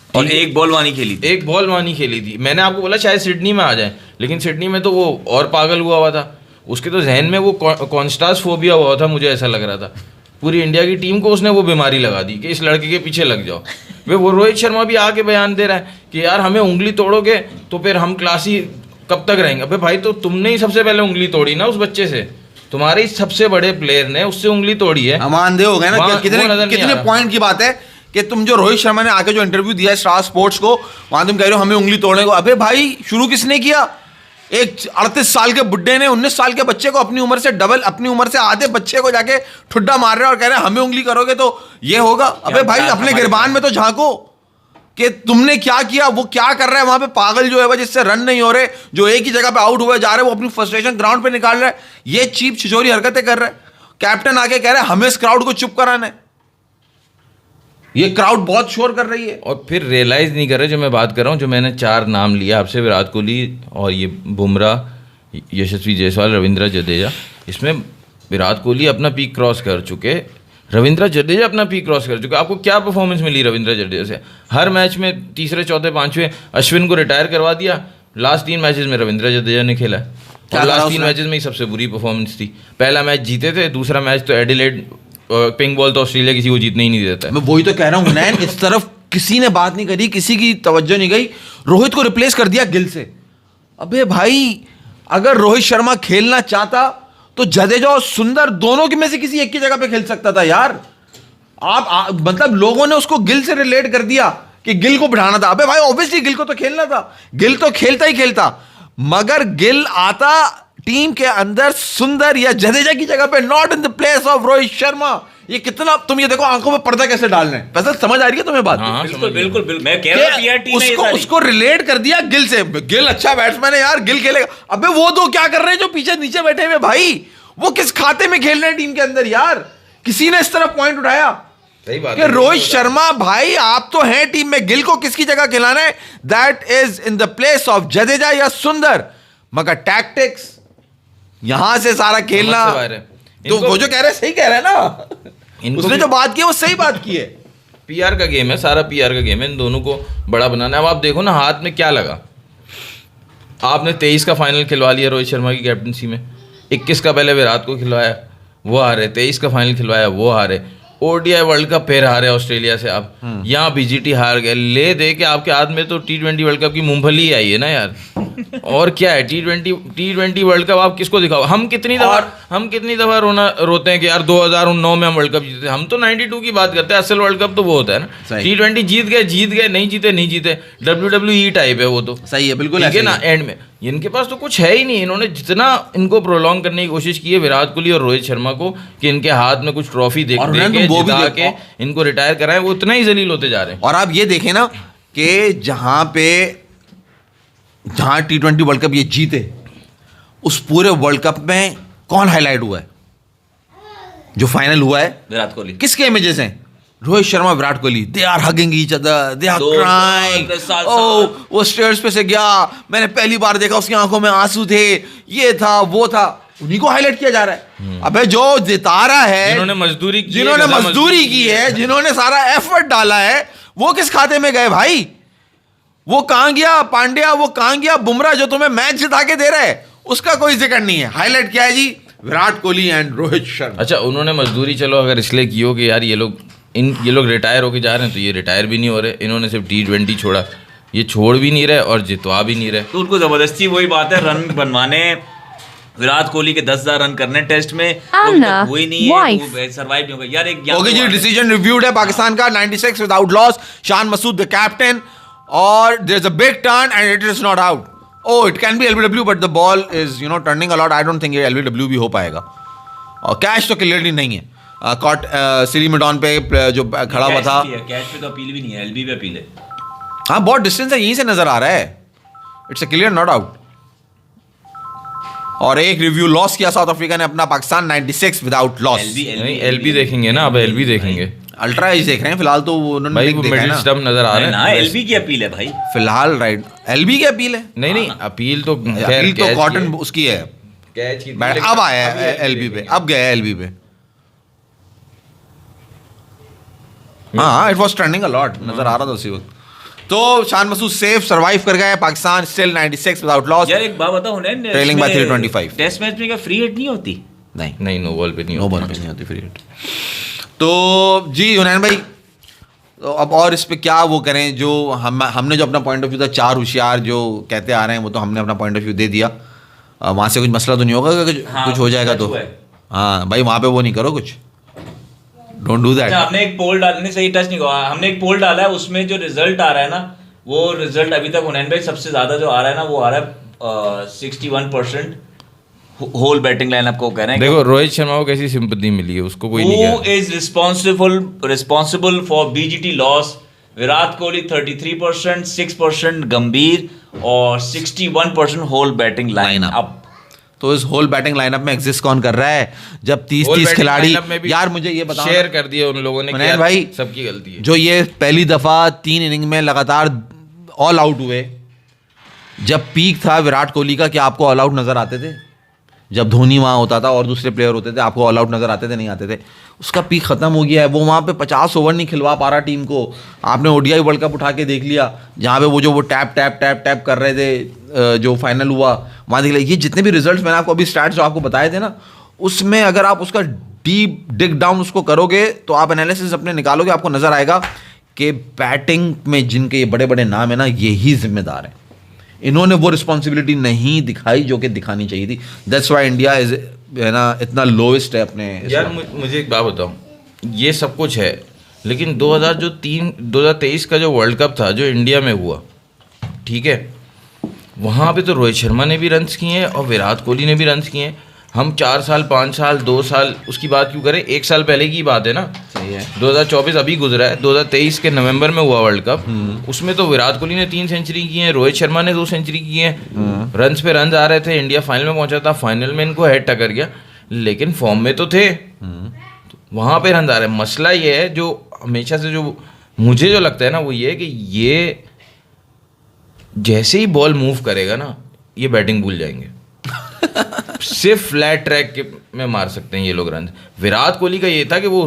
और एक बॉल वानी खेली थी। एक बॉल वानी खेली थी। मैंने आपको बोला शायद सिडनी में आ जाए, लेकिन सिडनी में तो वो और पागल हुआ था, उसके तो जहन में वो कॉन्स्टास फोबिया हुआ था, मुझे ऐसा लग रहा था। पूरी इंडिया की टीम को उसने वो बीमारी लगा दी कि इस लड़के के पीछे लग जाओ। वे वो रोहित शर्मा भी आके बयान दे रहा है कि यार हमें उंगली तोड़ोगे तो फिर हम क्लासी कब तक रहेंगे। अबे भाई, तो तुमने ही सबसे पहले उंगली तोड़ी ना उस बच्चे से, तुम्हारे ही सबसे बड़े प्लेयर ने उससे उंगली तोड़ी है। अमानदेह हो गए ना। कितने पॉइंट की बात है कि तुम जो रोहित शर्मा ने आके जो इंटरव्यू दिया है स्टार स्पोर्ट्स को, वहां तुम कह रहे हो हमें उंगली तोड़ने को। अबे भाई, शुरू किसने किया? एक 38 साल के बुड्ढे ने 19 साल के बच्चे को, अपनी उम्र से डबल, अपनी उम्र से आधे बच्चे को जाके ठुड्डा मार रहे हैं और कह रहे हैं हमें उंगली करोगे तो ये होगा। अबे भाई, अपने गिरबान में तो झांको कि तुमने क्या किया, वो क्या कर रहा है वहां पे। पागल जो है वो, जिससे रन नहीं हो रहे, जो एक ही जगह पे आउट हुए जा रहे हैं, वो अपनी फ्रस्ट्रेशन ग्राउंड पे निकाल रहा है। ये चीप छिछोरी हरकतें कर रहा है। कैप्टन आके कह रहा है हमें इस क्राउड को चुप कराना है। ये क्राउड बहुत शोर कर रही है और फिर रियलाइज नहीं कर रहे। जो मैं बात कर रहा हूँ, जो मैंने 4 नाम लिया आपसे, विराट कोहली और ये बुमराह, यशस्वी जायसवाल, रविंद्र जडेजा, इसमें विराट कोहली अपना पीक क्रॉस कर चुके, रविंद्र जडेजा अपना पीक क्रॉस कर चुके। आपको क्या परफॉर्मेंस मिली रविंद्र जडेजा से? हर मैच में तीसरे, चौथे, पांचवें। अश्विन को रिटायर करवा दिया, लास्ट 3 मैचेस में रविंद्र जडेजा ने खेला है, और लास्ट 3 मैचेस में ही सबसे बुरी परफॉर्मेंस थी। पहला मैच जीते थे, दूसरा मैच तो एडिलेड पिंक बॉल तो ऑस्ट्रेलिया किसी को जीतने ही नहीं देता है। मैं वही तो कह रहा हूँ हुनैन, इस तरफ किसी ने बात नहीं करी, किसी की तवज्जो नहीं गई, रोहित को रिप्लेस कर दिया गिल से। अबे भाई अगर रोहित शर्मा खेलना चाहता तो जडेजा और सुंदर दोनों की में से किसी एक की जगह पे खेल सकता था यार। मतलब लोगों ने उसको गिल से रिलेट कर दिया कि गिल को बढ़ाना था। अबे भाई ऑब्वियसली गिल को तो खेलना था, गिल तो खेलता ही खेलता, मगर गिल आता टीम के अंदर सुंदर या जडेजा की जगह पे, not in the place of Rohit Sharma. ये कितना, तुम ये देखो आंखों में पर्दा कैसे डाल रहे हैं। वैसे समझ आ रही है तुम्हें बात? बिल्कुल बिल्कुल बिल्कुल, मैं कह रहा हूं PRT में ये सारी- उसको रिलेट कर दिया गिल से। गिल अच्छा बैट्समैन है यार, गिल खेलेगा। अबे वो दो क्या कर रहे हैं जो पीछे नीचे बैठे हुए भाई? वो किस खाते में खेल रहे हैं टीम के अंदर यार? किसी ने इस तरफ पॉइंट उठाया सही बात कि है। रोहित शर्मा भाई आप तो हैं टीम में, गिल को किसकी जगह खिलाना है? That is in the place of Jadeja या सुंदर। मगर टैक्टिक्स यहां से सारा खेलना, समझ से बाहर है। तो इनको- वो जो कह रहे हैं सही कह रहे हैं ना, इनको उसने भी- जो बात की है वो सही बात की है। पीआर का गेम है, सारा पीआर का गेम है, इन दोनों को बड़ा बनाना है। अब आप देखो ना हाथ में क्या लगा। आपने 23 का फाइनल खिलवा लिया रोहित शर्मा की कैप्टनसी में, 21 का पहले विराट को खिलवाया वो हारे, 23 का फाइनल खिलवाया वो हारे, ओडीआई वर्ल्ड कप फिर हारे ऑस्ट्रेलिया से, आप यहाँ बीजीटी हार गए। ले दे के आपके हाथ में तो T20 वर्ल्ड कप की मूंगफली आई है ना यार। और क्या है T20 वर्ल्ड कप आप किसको दिखाओ? हम कितनी दफा रोते हैं कि यार 2009 में हम वर्ल्ड कप जीते। हम तो 92 की बात करते हैं, असल वर्ल्ड कप तो वो होता है ना। सही। T20 जीत गए, नहीं जीते। WWE टाइप है वो तो। सही है, बिल्कुल ठीक है ऐसा ना। ही है। एंड में इनके पास तो कुछ है ही नहीं। इन्होंने जितना इनको प्रोलॉन्ग करने की कोशिश की है विराट कोहली और रोहित शर्मा को कि इनके हाथ में कुछ ट्रॉफी दे और दे उन्होंने के तो वो भी जिता देखो। के इनको रिटायर कराएं, वो उतना ही जलील होते जा रहे हैं। और आप ये देखें ना कि जहां T20 वर्ल्ड कप ये जीते, उस पूरे वर्ल्ड कप में कौन हाईलाइट हुआ है? जो फाइनल हुआ है, विराट कोहली। किसके इमेजेस हैं? Rohit Sharma, Virat Kohli. They are hugging each other, they are दो क्राइंग। साल, ओ वो स्टेयर्स पे से गया, मैंने पहली बार देखा, उसकी आंखों में आंसू थे, ये था वो था। उन्हीं को हाईलाइट किया जा रहा है। अबे जो जिता रहा है, जिन्होंने मजदूरी की है, जिन्होंने गधा मजदूरी की है, जिन्होंने सारा एफर्ट डाला है, वो किस खाते में गए भाई? वो कहां गया पांड्या, वो कहां गया बुमराह जो तुम्हें मैच जिता के दे रहे हैं? उसका कोई जिक्र नहीं है। हाईलाइट क्या है जी? विराट कोहली एंड रोहित शर्मा। अच्छा उन्होंने मजदूरी चलो अगर इसलिए की हो कि यार ये लोग रिटायर होके जा रहे हैं, तो ये रिटायर भी नहीं हो रहे। इन्होंने सिर्फ T20 छोड़ा, ये छोड़ भी नहीं रहे और जितवा भी नहीं रहे। तो उनको जबरदस्ती वही बात है, रन बनवाने, विराट कोहली के 10,000 रन करने टेस्ट में, वो ही नहीं है, वो सर्वाइव नहीं होगा यार। एक ओके जी, डिसीजन रिव्यूड है पाकिस्तान का, 96 without loss, Shan Masood the captain, और there is a big turn and it is not out. Oh it can be LBW but the ball is turning a lot. I don't think ये LBW भी हो पाएगा। और catch तो clearly नहीं है। Cot सीरी mid-on पे जो खड़ा हुआ था, कैच पे तो अपील भी नहीं है, LB पे अपील है। हाँ बहुत डिस्टेंस है, यहीं से नजर आ रहा है। It's a clear not out. और एक रिव्यू लॉस किया साउथ अफ्रीका ने अपना, पाकिस्तान 96 विदाउट लॉस। नहीं LB देखेंगे ना, अब LB देखेंगे अल्ट्रा एज देख रहे हैं फिलहाल, तो उन्होंने भाई, देख वो देखा है मिडिल ना स्टंप नजर आ रहे ना हैं LB की अपील है भाई फिलहाल। राइट, LB की अपील है। नहीं अपील तो अपील तो कॉटन उसकी है। कैच की अब आया है LB पे, अब गया है LB पे। हाँ it was trending a lot, नजर आ रहा था उसी वक्त। तो शान मसूद सेफ सर्वाइव कर गया है, पाकिस्तान स्टिल 96 विदाउट लॉस, यार। एक बात बताओ ना, ट्रेलिंग बाय 325। टेस्ट मैच में क्या फ्री हिट नहीं होती? नहीं नो बॉल पे नहीं नो बॉल पे नहीं होती फ्री हिट। तो जी हुनैन भाई, तो अब और इस पे क्या वो करें? जो हमने जो अपना पॉइंट ऑफ व्यू था, चार होशियार जो कहते आ रहे हैं, वो तो हमने अपना पॉइंट ऑफ व्यू दे दिया। वहाँ से कुछ मसला तो नहीं होगा? कुछ हो जाएगा तो हाँ भाई, वहाँ पे वो नहीं करो कुछ, डोंट डू दैट। हमने एक पोल डालने सही टच नहीं हुआ, हमने एक पोल डाला है, उसमें जो रिजल्ट आ रहा है ना, वो रिजल्ट अभी तक हुनैन भाई सबसे ज्यादा जो आ रहा है ना, वो आ रहा है 61% होल बैटिंग लाइनअप को कह रहे हैं। देखो रोहित शर्मा को कैसी सिंपैथी मिली है, उसको कोई नहीं Who is responsible for BGT loss? Virat Kohli 33%, 6% गंभीर और 61% होल बैटिंग लाइनअप। तो इस होल बैटिंग लाइनअप में एग्जिस्ट कौन कर रहा है? जब 30 खिलाड़ी, यार मुझे ये बताओ, शेयर कर दिए उन लोगों ने कि यार भाई सबकी गलती है। जो ये पहली दफा 3 इनिंग में लगातार ऑल आउट हुए, जब पीक था विराट कोहली का, क्या आपको ऑल आउट नजर आते थे? जब धोनी वहाँ होता था और दूसरे प्लेयर होते थे, आपको ऑल आउट नजर आते थे? नहीं आते थे। उसका पीक खत्म हो गया है। वो वहाँ पे 50 ओवर नहीं खिलवा पा रहा टीम को। आपने ODI वर्ल्ड कप उठा के देख लिया, जहाँ पे वो टैप टैप टैप टैप कर रहे थे, जो फाइनल हुआ वहाँ देख लिया। ये जितने भी रिजल्ट्स मैंने आपको अभी स्टैट्स जो आपको बताए थे ना, उसमें अगर आप उसका डीप डिग डाउन उसको करोगे, तो आप एनालिसिस अपने निकालोगे, आपको नजर आएगा कि बैटिंग में जिनके ये बड़े बड़े नाम है ना, यही जिम्मेदार हैं। इन्होंने वो रिस्पॉन्सिबिलिटी नहीं दिखाई जो कि दिखानी चाहिए थी। दैट्स व्हाई इंडिया इज, है ना, इतना लोएस्ट है अपने। यार मुझे एक बात बताओ, ये सब कुछ है, लेकिन 2023 का जो वर्ल्ड कप था जो इंडिया में हुआ, ठीक है, वहाँ पे तो रोहित शर्मा ने भी रन्स किए हैं और विराट कोहली ने भी रन्स किए हैं। हम 4 साल 5 साल 2 साल उसकी बात क्यों करें, 1 साल पहले की बात है ना। सही है। 2024 अभी गुजरा है, 2023 के नवंबर में हुआ वर्ल्ड कप, उसमें तो विराट कोहली ने 3 सेंचुरी की हैं, रोहित शर्मा ने 2 सेंचुरी की हैं, रन्स पे रन्स आ रहे थे, इंडिया फाइनल में पहुंचा था, फाइनल में इनको हेड टक्कर गया, लेकिन फॉर्म में तो थे, वहाँ पे रन आ रहे हैं। मसला ये है, जो हमेशा से जो मुझे जो लगता है ना, वो ये है कि ये जैसे ही बॉल मूव करेगा ना, ये बैटिंग भूल जाएंगे। सिर्फ फ्लैट ट्रैक के में मार सकते हैं ये लोग रन। विराट कोहली का ये था कि वो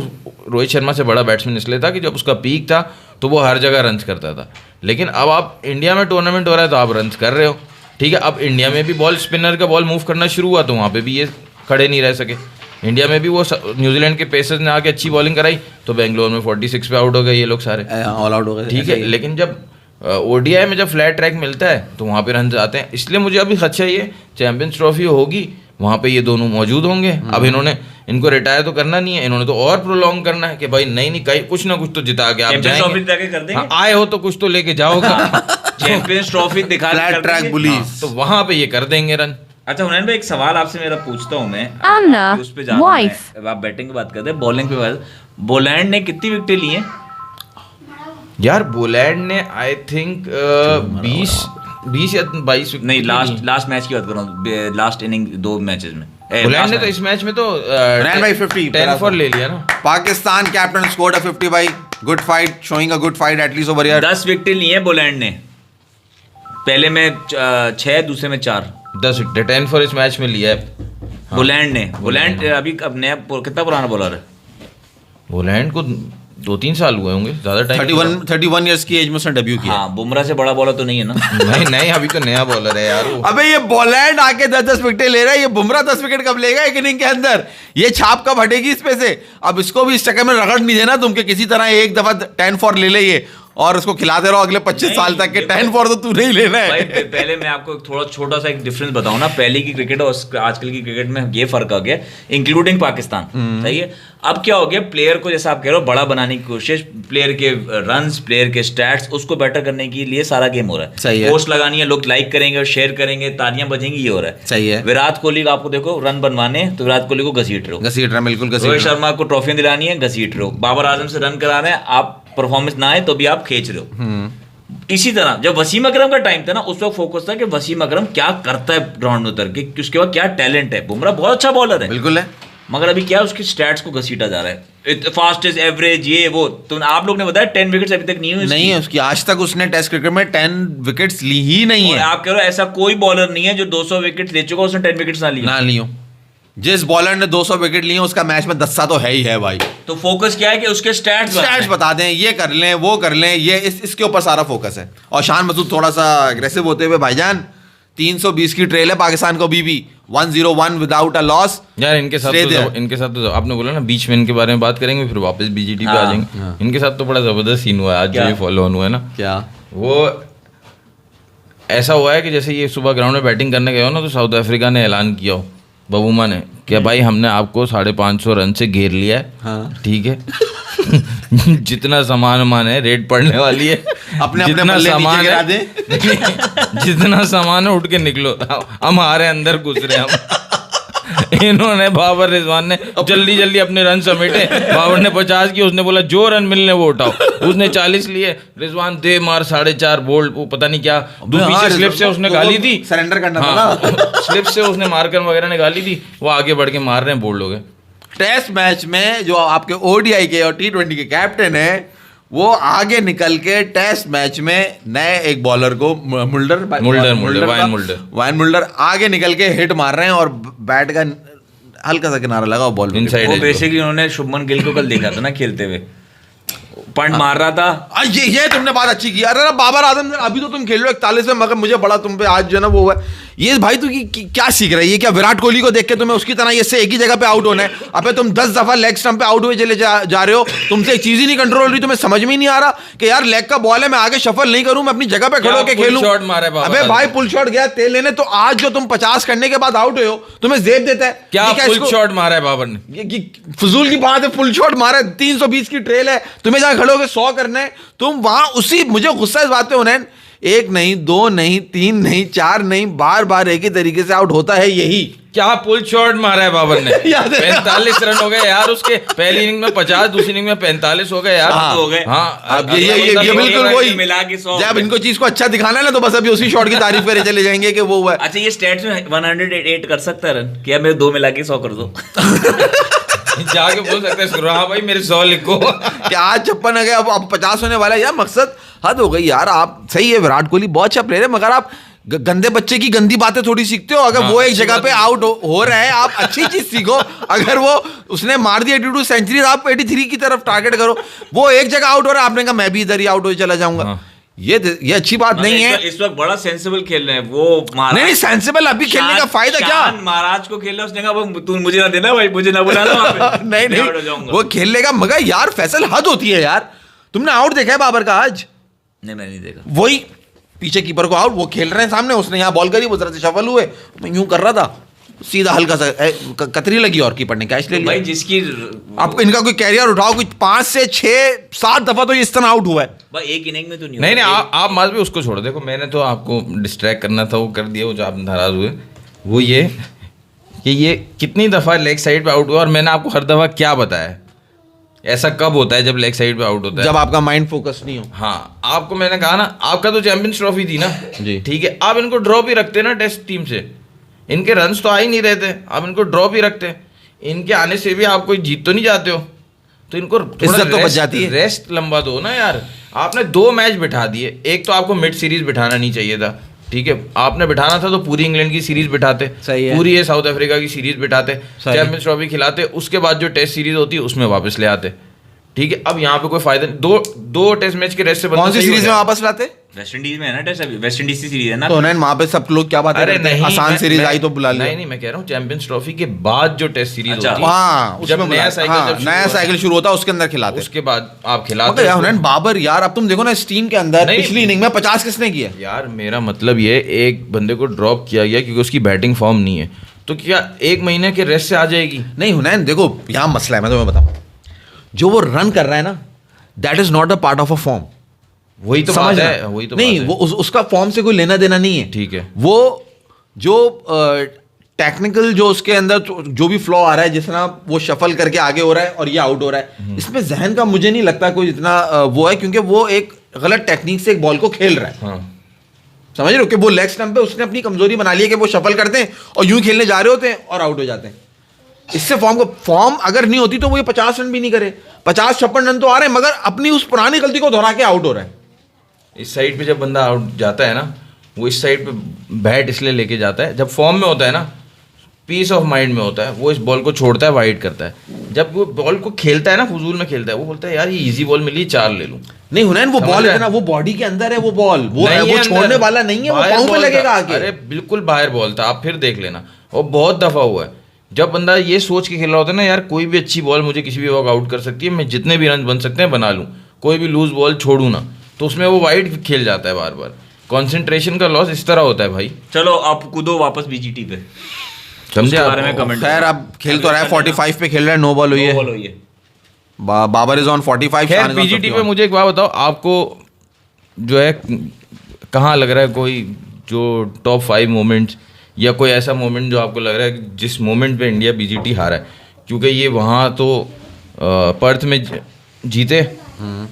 रोहित शर्मा से बड़ा बैट्समैन इसलिए था कि जब उसका पीक था तो वो हर जगह रन करता था, लेकिन अब आप इंडिया में टूर्नामेंट हो रहा है तो आप रन कर रहे हो, ठीक है। अब इंडिया में भी बॉल स्पिनर का बॉल मूव करना शुरू हुआ तो वहाँ पे भी ये खड़े नहीं रह सके। इंडिया में भी वो न्यूजीलैंड के पेसर्स ने आके अच्छी बॉलिंग कराई तो बेंगलोर में 46 पे आउट हो गए ये लोग सारे, ऑल आउट हो गए, ठीक है। लेकिन जब ओडीआई में जब फ्लैट ट्रैक मिलता है तो वहाँ पे रन आते हैं, इसलिए मुझे अभी खदशा ये चैंपियंस ट्रॉफी होगी वहाँ पे ये दोनों मौजूद होंगे। अब इनको रिटायर तो करना नहीं है, इन्होंने तो और प्रोलॉन्ग करना है कि भाई नहीं कहीं कुछ ना कुछ तो जिता के आप जाएंगे, हाँ, आए हो तो कुछ तो लेके जाओगा। चैंपियंस ट्रॉफी दिखा फ्लैट ट्रैक बुलीज, तो वहाँ पे ये कर देंगे रन। अच्छा हुनैन भाई, एक सवाल आपसे मेरा पूछता हूँ मैं, उस पे जाना है, आप बैटिंग की बात करते हैं, बॉलिंग पे बात। बोलैंड ने कितनी विकेटें ली हैं यार? बोलैंड ने आई थिंक 20 या 22 नहीं, लास्ट मैच की बात कर रहा हूँ, लास्ट इनिंग 2 मैचेस में। बोलैंड ने तो इस मैच में तो 10 फॉर ले लिया ना। Pakistan captain scored a 50 by good fight, showing a good fight at least over here. 10 विकेटें ली हैं बोलैंड ने, पहले में 6, दूसरे में 4, 10 विकेट 10 फॉर इस मैच में लिया है बोलैंड ने। बोलैंड अभी अब नया कितना पुराना बॉलर है? बोलैंड को 2-3 साल हुए होंगे, ज्यादा टाइम। 31 इयर्स की एज में उसने डेब्यू किया। हाँ, बुमराह से बड़ा बॉलर तो नहीं है ना? नहीं, अभी तो नया बॉलर है यार वो। अबे ये बोलैंड आके 10 विकेटें ले रहा है, ये बुमराह 10 विकेट कब लेगा एक इनिंग के अंदर? ये छाप कब हटेगी इस पे से? अब इसको भी इस चक्कर में रगड़ नहीं देना तुम, कि किसी तरह एक दफा 10 फॉर ले ये और उसको खिलाते रहो अगले 25 साल तक के 10 फॉर तो तू नहीं लेना है। भाई पहले मैं आपको थोड़ा छोटा सा एक डिफरेंस बताऊं ना, पहले की क्रिकेट और आजकल की क्रिकेट में ये फर्क आ गया, इंक्लूडिंग पाकिस्तान, सही है। अब क्या हो गया, प्लेयर को जैसा आप कह रहे हो बड़ा बनाने की कोशिश, प्लेयर के रन्स, प्लेयर के स्टैट्स, उसको बेटर करने के लिए सारा गेम हो रहा है। सही है। पोस्ट लगानी है, लोग लाइक करेंगे और शेयर करेंगे, तालियां बजेंगी, ये हो रहा है। सही है। विराट कोहली का आपको देखो रन बनवाने तो विराट कोहली को घसीट रहे हो, बिल्कुल रोहित शर्मा को ट्रॉफियां दिलानी है, घसीट रहे हो, बाबर आजम से रन करा रहे हैं, आप परफॉर्मेंस ना आए तो भी आप खींच रहे हो। इसी तरह जब वसीम अकरम का टाइम था ना, उस वक्त फोकस था कि वसीम अकरम क्या करता है ग्राउंड में उतर के, उसके बाद क्या टैलेंट है। बुमराह बहुत अच्छा बॉलर है, बिल्कुल है, मगर अभी क्या उसके स्टैट्स को घसीटा जा रहा है, फास्टेस्ट एवरेज ये वो। तो आप लोग ने बताया 10 विकेट्स अभी तक नहीं है उसकी, आज तक उसने टेस्ट क्रिकेट में 10 विकेट्स ली ही नहीं है। आप कह रहे हो ऐसा कोई बॉलर नहीं है जो 200 विकेट ले चुका उसने 10 विकेट्स ना लियो। जिस बॉलर ने 200 विकेट लिए उसका मैच में 10 तो है ही है भाई। तो फोकस क्या है कि उसके स्टैट्स बता दें, ये कर लें वो कर लें, ये इसके ऊपर सारा फोकस है। और शान मसूद थोड़ा सा एग्रेसिव होते हुए, भाईजान 320 की ट्रेल है पाकिस्तान को अभी भी, 101 विदाउट अ लॉस। यार इनके साथ तो आपने बोला ना बीच में इनके बारे में बात करेंगे, फिर वापस बीजीटी पे आ जाएंगे। इनके साथ तो बड़ा जबरदस्त सीन हुआ है आज, जो ये फॉलो ऑन हुआ है ना। क्या वो ऐसा हुआ है कि जैसे ये सुबह ग्राउंड में बैटिंग करने गए हो ना, तो साउथ अफ्रीका ने ऐलान किया हो, बबूमा ने, क्या भाई हमने आपको 550 रन से घेर लिया है, हाँ। ठीक है। जितना सामान है रेड पड़ने वाली है, जितना सामान है जितना सामान है उठ के निकलो, हम हमारे अंदर घुस रहे हम। इन्होंने बाबर रिजवान ने जल्दी अपने रन समेटे, बाबर ने 50 की, उसने बोला जो रन मिलने वो उठाओ, उसने 40 लिए, रिजवान दे मार 4.5 बोल्ड, वो पता नहीं क्या पीछे स्लिप से उसने गाली दी, सरेंडर करना था ना। स्लिप से उसने मार्कर वगैरह ने गाली दी, वो आगे बढ़ के मार रहे हैं, बोल्ड हो गए। टेस्ट मैच में जो आपके ओडीआई के और T20 के कैप्टन है, वो आगे निकल के टेस्ट मैच में नए एक बॉलर को वाइन मुल्डर आगे निकल के हिट मार रहे हैं और बैट का हल्का सा किनारा लगा बॉल में। वो बेसिकली उन्होंने शुभमन गिल को कल देखा था ना खेलते हुए, पंट मार रहा था। ये तुमने बात अच्छी की। अरे बाबर आजम अभी तो तुम खेल रहे हो 41 में, मगर मुझे बड़ा तुम पे आज जो है ना वो हुआ, ये भाई तू क्या सीख रहा है? ये क्या विराट कोहली को देख के तुम्हें उसकी तरह इससे एक ही जगह पे आउट होना है? अबे तुम 10 दफा लेग स्टंप पे आउट हुए चले जा रहे हो, तुमसे एक चीज ही नहीं कंट्रोल हो रही, तुम्हें समझ में ही नहीं आ रहा कि यार लेग का बॉल है, मैं आगे शफल नहीं करूं, मैं अपनी जगह पे खड़े होकर खेलूं। शॉट मारे बाबा, अबे भाई पुल शॉट गया तेल लेने, तो आज जो तुम 50 करने के बाद आउट हुए हो तुम्हें जेब देता है क्या? फुल शॉट मारा है बाबर ने, ये फजूल की बात है। फुल शॉट मारा है, 320 की ट्रेल है, तुम्हें जहां खड़े होकर 100 करना है, तुम वहां उसी, मुझे गुस्सा इस बात पे होना है, 1 नहीं 2 नहीं 3 नहीं 4 नहीं, बार बार एक ही तरीके से आउट होता है। यही क्या पुल शॉट मारा है बाबर ने। याद है? 45 रन हो गए यार उसके, पहली इनिंग में 50, दूसरी इनिंग में 45 हो गए यार। हो गए। हाँ, अब ये बिल्कुल वही, मिला के 100 जब इनको चीज को अच्छा दिखाना है ना, तो बस अभी उसी शॉट की तारीफ करे चले जाएंगे कि वो हुआ है। अच्छा, ये स्टैट्स में 108 कर सकता है रन, क्या मेरे 2 मिला के 100 कर दो? जाके बोल सकते हैं हाँ भाई मेरे 100 लिखो। क्या आज 56 आ गए, अब 50 होने वाला है यार। मकसद हद हो गई यार। आप सही है, विराट कोहली बहुत अच्छा प्लेयर है, मगर आप गंदे बच्चे की गंदी बातें थोड़ी सीखते हो। अगर वो एक जगह पे आउट हो रहा है, आप अच्छी चीज सीखो। अगर वो उसने मार दी 82 सेंचुरी, आप 83 की तरफ टारगेट करो। वो एक जगह आउट हो रहा है, आपने कहा मैं भी इधर ही आउट हो चला जाऊंगा। ये अच्छी बात नहीं है। इस वक्त बड़ा सेंसिबल खेल रहे हैं वो। नहीं सेंसिबल अभी खेलने का फायदा क्या? महाराज को खेलना, उसने कहा तू मुझे ना देना भाई, मुझे ना बुलाना वहां पे। नहीं वो खेलने का, मगर यार फैसल हद होती है यार। तुमने आउट देखा है बाबर का आज? नहीं, मैं नहीं देखा। वही पीछे कीपर को आउट, वो खेल रहे हैं सामने, उसने यहाँ बॉल करी, वो जरा से शफल हुए, मैं यूं कर रहा था, सीधा हल्का सा कतरी लगी और कीपर ने कैच ले लिया। भाई जिसकी आपको इनका कोई कैरियर उठाओ, कोई 5 से 6 7 दफा तो ये इस तरह आउट हुआ है भाई, एक इनिंग में तो नहीं। नहीं आप मत भी उसको छोड़ो। देखो मैंने तो आपको डिस्ट्रैक्ट करना था, वो कर दिया। वो जो आप नाराज हुए वो ये कि ये कितनी दफा लेग साइड पे आउट हुआ, और मैंने आपको हर दफा क्या बताया, ऐसा कब होता है जब लेग साइड पे आउट होता है? जब आपका माइंड फोकस नहीं हो। हाँ, आपको मैंने कहा ना, आपका तो चैंपियंस ट्रॉफी थी ना जी, ठीक है, आप इनको ड्रॉप ही रखते ना टेस्ट टीम से, इनके रन्स तो आ ही नहीं रहते, आप इनको ड्रॉप ही रखते, इनके आने से भी आप कोई जीत तो नहीं जाते हो, तो इनको इज्जत तो बच जाती है। रेस्ट लंबा दो ना यार। आपने 2 मैच बिठा दिए, एक तो आपको मिड सीरीज बिठाना नहीं चाहिए था, ठीक है, आपने बिठाना था तो पूरी इंग्लैंड की सीरीज बिठाते, सही है, पूरी ये साउथ अफ्रीका की सीरीज बिठाते, चैंपियंस ट्रॉफी खिलाते, उसके बाद जो टेस्ट सीरीज होती है उसमें वापस ले आते, ठीक है। अब यहाँ पे कोई फायदा नहीं, दो टेस्ट मैच के रेस्ट से कौन सी सीरीज में वापस लाते? वेस्ट इंडीज में है ना टेस्ट, अभी वेस्ट इंडीज की सीरीज है ना, तो वहां पे सब लोग क्या बात अरे नहीं, आसान सीरीज आई तो बुला लिया। नहीं, मैं कह रहा हूँ चैंपियंस ट्रॉफी के बाद जो टेस्ट सीरीज होती है, हाँ, जब नया साइकिल शुरू होता है उसके अंदर खिलाते, उसके बाद आप खिलाते हैं। बाबर यार, अब तुम देखो ना इस टीम के अंदर पिछली इनिंग में 50 किसने किया यार? मेरा मतलब ये, एक बंदे को ड्रॉप किया गया क्योंकि उसकी बैटिंग फॉर्म नहीं है, तो क्या 1 महीने के रेस्ट से आ जाएगी? नहीं हुनैन, देखो यहाँ मसला है, मैं तुम्हें बताऊं, जो वो रन कर रहा है ना, that is not a part of a form. वही तो बात है, वही तो नहीं, वो उसका फॉर्म से कोई लेना देना नहीं है, ठीक है। वो जो टेक्निकल जो उसके अंदर जो भी फ्लॉ आ रहा है, जिस तरह वो शफल करके आगे हो रहा है और ये आउट हो रहा है, इसमें जहन का मुझे नहीं लगता कोई इतना वो है, क्योंकि वो एक गलत टेक्निक से एक बॉल को खेल रहा है। हाँ। समझ रहे हो कि वो लेग स्टंप पे उसने अपनी कमजोरी बना ली है कि वो शफल करते हैं और यूं खेलने जा रहे होते हैं और आउट हो जाते हैं। इससे फॉर्म अगर नहीं होती तो वो ये 50 रन भी नहीं करे। 50-56 रन तो आ रहे हैं, मगर अपनी उस पुरानी गलती को दोहरा के आउट हो रहा है। इस साइड पे जब बंदा आउट जाता है ना, वो इस साइड पे बैट इसलिए लेके जाता है, जब फॉर्म में होता है ना, पीस ऑफ माइंड में होता है, वो इस बॉल को छोड़ता है, वाइड करता है। जब वो बॉल को खेलता है ना, फजूल में खेलता है, वो बोलता है यार ये इजी बॉल मिली, 4 ले लूं। नहीं हुनैन, वो बॉल इतना, वो बॉडी के अंदर है, वो बॉल वो छोड़ने वाला नहीं है, वो पांव पे लगेगा आगे। अरे बिल्कुल बाहर बॉल था, आप फिर देख लेना, वो बहुत दफा हुआ है। जब बंदा ये सोच के खेल रहा होता है ना, यार कोई भी अच्छी बॉल मुझे किसी भी वक्त आउट कर सकती है, मैं जितने भी रन बन सकते हैं बना लूं, कोई भी लूज बॉल छोड़ू ना, तो उसमें वो वाइड खेल जाता है बार बार। कंसंट्रेशन का लॉस इस तरह होता है भाई। चलो आप कूदो वापस बीजीटी पे, समझे बारे में कमेंट। खैर अब खेल तो रहा है, 45 पे खेल रहा है, नो बॉल हुई है, बाबर इज ऑन 45। खैर बीजीटी पे मुझे एक बात बताओ, आपको जो है कहाँ लग रहा है कोई जो टॉप 5 मोमेंट्स, या कोई ऐसा मोमेंट जो आपको लग रहा है जिस मोमेंट पे इंडिया बीजीटी हारा है? क्योंकि ये वहाँ तो पर्थ में जीते,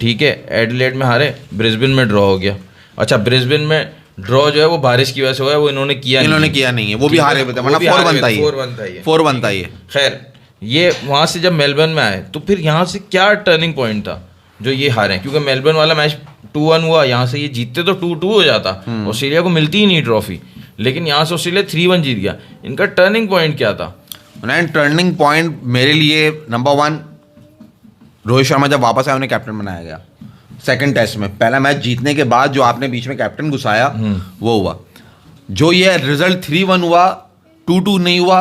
ठीक है, एडिलेड में हारे, ब्रिस्बेन में ड्रॉ हो गया। अच्छा, ब्रिस्बेन में ड्रॉ जो है वो बारिश की वजह से हुआ है, वो इन्होंने किया नहीं है, वो भी हारे हुए थे, मतलब 4-1 था ये। खैर ये वहाँ से जब मेलबर्न में आए तो फिर यहाँ से क्या टर्निंग पॉइंट था जो ये हारे? क्योंकि मेलबर्न वाला मैच 2-1 हुआ, यहाँ से ये जीतते तो 2-2 हो जाता, ऑस्ट्रेलिया को मिलती ही नहीं ट्रॉफी, लेकिन यहाँ से ऑस्ट्रेलिया 3-1 जीत गया। इनका टर्निंग पॉइंट क्या था? टर्निंग पॉइंट मेरे लिए नंबर 1, रोहित शर्मा जब वापस आया उन्हें कैप्टन बनाया गया सेकंड टेस्ट में। पहला मैच जीतने के बाद जो आपने बीच में कैप्टन घुसाया वो हुआ। जो ये रिजल्ट 3-1 हुआ, 2-2 नहीं हुआ,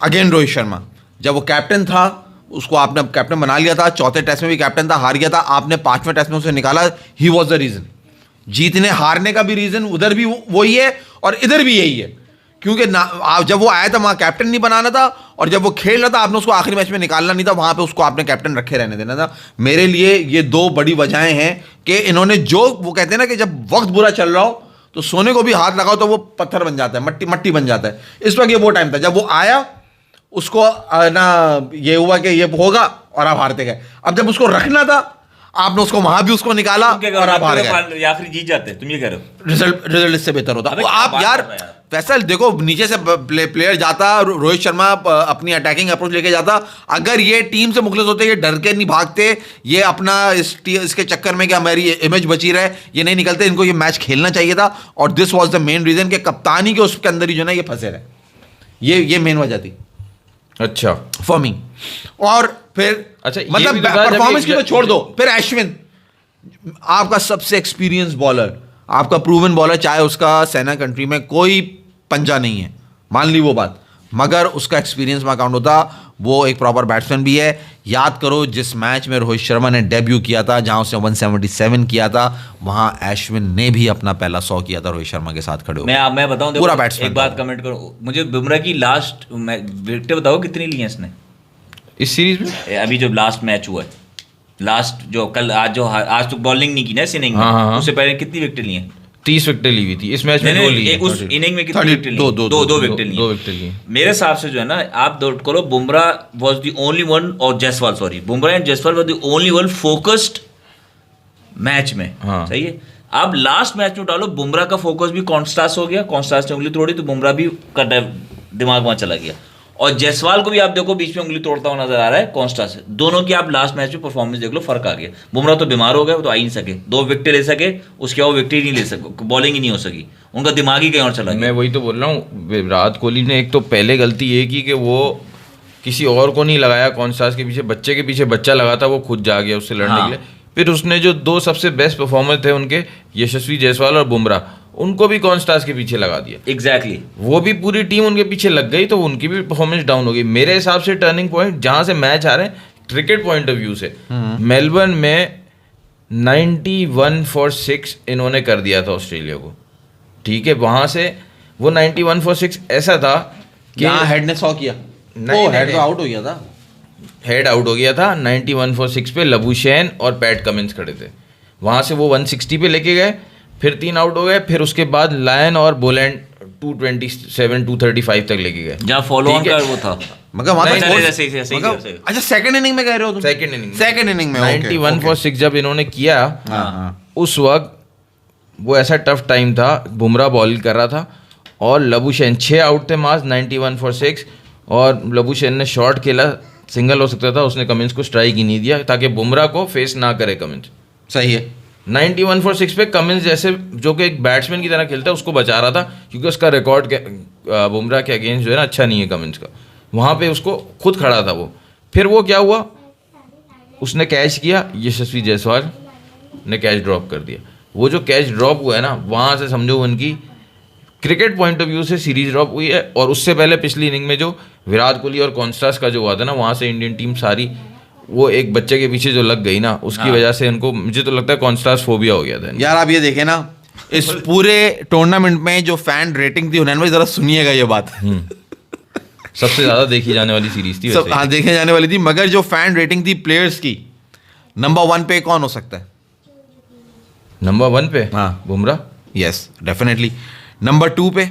अगेन रोहित शर्मा जब वो कैप्टन था उसको आपने कैप्टन बना लिया था, चौथे टेस्ट में भी कैप्टन था, हार गया था, आपने 5वें टेस्ट में उसे निकाला, ही वॉज द रीजन। जीतने हारने का भी रीजन उधर भी वही है और इधर भी यही है, क्योंकि जब वो आया था वहां कैप्टन नहीं बनाना था, और जब वो खेल रहा था आपने उसको आखिरी मैच में निकालना नहीं था, वहां पे उसको आपने कैप्टन रखे रहने देना था। मेरे लिए ये 2 बड़ी वजहें हैं कि इन्होंने जो वो कहते हैं ना कि जब वक्त बुरा चल रहा हो तो सोने को भी हाथ लगाओ तो वो पत्थर बन जाता है, मट्टी बन जाता है। इस वक्त ये वो टाइम था जब वो आया, उसको ना ये हुआ कि ये होगा और आप हारते गए। अब जब उसको रखना था आपने उसको वहां भी उसको निकाला और आप हार गए, आखिरी जीत जाते। तुम ये कह रहे हो रिजल्ट इससे बेहतर होता। अबे आप क्या यार बात कर रहा है यार? वैसा देखो नीचे से प्लेयर जाता, रोहित शर्मा अपनी अटैकिंग अप्रोच लेके जाता। अगर ये टीम से मुखलिस होते, ये डर के नहीं भागते, ये अपना इसके चक्कर में कि हमारी इमेज बची रहे, ये नहीं निकलते, इनको ये मैच खेलना चाहिए था। और this was the main reason कि कप्तानी के उसके अंदर ही जो ना ये फंसे रहे, ये मेन वजह थी अच्छा फॉर मी। और फिर अच्छा, ये मतलब भी तो था परफॉर्मेंस जब की तो छोड़ दो, फिर अश्विन आपका सबसे एक्सपीरियंस बॉलर, आपका प्रूवन बॉलर, चाहे उसका सेना कंट्री में कोई पंजा नहीं है, मान ली वो बात, मगर उसका एक्सपीरियंस में काउंट होता। वो एक प्रॉपर बैट्समैन भी है। याद करो जिस मैच में रोहित शर्मा ने डेब्यू किया था, जहां उसने 177 किया था, वहां अश्विन ने भी अपना पहला 100 किया था रोहित शर्मा के साथ खड़े हो। मैं बताऊं, देखो, पूरा बैट्समैन एक बात कमेंट करो, मुझे बुमराह की लास्ट विकेट बताओ कितनी ली है इसने इस सीरीज में? अभी जो लास्ट मैच हुआ है, लास्ट जो कल आज तो बॉलिंग नहीं की ना इस इनिंग में, हाँ। उससे पहले कितनी विकेट ली है? 30 विकेटें ली हुई थी इस मैच में। नहीं, 2 ली है। उस इनिंग में कितनी विकेट ली? दो विकेट ली। 2 विकेट ली। मेरे हिसाब से जो है ना, आप नोट करो, Bumrah was the only one, और Jaiswal, sorry, Bumrah and Jaiswal was the only one focused match में। हाँ। सही है। आप लास्ट मैच में डालो, बुमराह का फोकस भी कॉन्स्टास हो गया, कॉन्स्टास ने उंगली तोड़ी तो बुमराह भी का दिमाग वहां चला गया, और जायसवाल को भी आप देखो बीच में उंगली तोड़ता हुआ नजर आ रहा है कॉन्स्टास से। दोनों की आप लास्ट मैच में परफॉर्मेंस देख लो, फर्क आ गया। बुमराह तो बीमार हो गया, वो तो आ ही नहीं सके, 2 विकेट ले सके, उसके बाद विकेट ही नहीं ले सके, बॉलिंग ही नहीं हो सकी, उनका दिमाग ही कहीं और चला गया। मैं वही तो बोल रहा हूँ, विराट कोहली ने एक तो पहले गलती ये की कि वो किसी और को नहीं लगाया कॉन्स्टास के पीछे, बच्चे के पीछे बच्चा लगा था, वो खुद जा गया उससे लड़ने के लिए। फिर उसने जो 2 सबसे बेस्ट परफॉर्मर थे उनके, यशस्वी जायसवाल और बुमराह, उनको भी कॉन्स्टास के पीछे लगा दिया। एग्जैक्टली। वो भी पूरी टीम उनके पीछे लग गई, तो उनकी भी परफॉर्मेंस डाउन हो गई। मेरे हिसाब से टर्निंग पॉइंट जहां से मैच आ रहे हैं क्रिकेट पॉइंट ऑफ व्यू से, मेलबर्न में 91 for 6 इन्होंने कर दिया था ऑस्ट्रेलिया को। ठीक है, वहां से वो 91 for 6 ऐसा था कि हेड ने 100 किया, हेड तो आउट हो गया था, हेड आउट हो गया था। 91 for 6 पे लबुशेन और पैट कमिंस खड़े थे, वहां से वो 160 पे लेके गए, फिर 3 आउट हो गए, फिर उसके बाद लायन और बोलैंड 227 235 तक लेके गए, जहाँ फॉलो ऑन का वो था। मगर वहां नहीं, तो सही। अच्छा सेकंड इनिंग में कह रहे हो तुम? सेकंड इनिंग में 91 for 6 जब इन्होंने किया, उस वक्त वो ऐसा टफ टाइम था, बुमराह बॉल कर रहा था और लबुशेन 6 आउट थे मास 91 for 6, और लबुशेन ने शॉट खेला, सिंगल हो सकता था, उसने कमिंस को स्ट्राइक ही नहीं दिया ताकि बुमराह को फेस ना करे कमिंस। सही है। 91 for 6 पे कमिंस जैसे जो कि एक बैट्समैन की तरह खेलता है उसको बचा रहा था, क्योंकि उसका रिकॉर्ड बुमराह के अगेंस्ट जो है ना अच्छा नहीं है कमिंस का, वहाँ पे उसको खुद खड़ा था वो। फिर वो क्या हुआ, उसने कैच किया, यशस्वी जायसवाल ने कैच ड्रॉप कर दिया। वो जो कैच ड्रॉप हुआ है ना, वहाँ से समझो उनकी क्रिकेट पॉइंट ऑफ व्यू से सीरीज ड्रॉप हुई है। और उससे पहले पिछली इनिंग में जो विराट कोहली और कॉन्स्टास का जो हुआ था ना, वहाँ से इंडियन टीम सारी वो एक बच्चे के पीछे जो लग गई ना, उसकी वजह से उनको, मुझे तो लगता है कॉन्स्टास फोबिया हो गया था। यार आप ये देखें ना, इस पूरे टूर्नामेंट में जो फैन रेटिंग थी, हुनैन भाई जरा सुनिएगा ये बात, सबसे ज्यादा देखी जाने वाली सीरीज थी सब। हाँ, देखने जाने वाली थी, मगर जो फैन रेटिंग थी प्लेयर्स की, नंबर 1 पे कौन हो सकता है? नंबर 1 पे हाँ, बुमराह। Yes definitely. नंबर 2 पे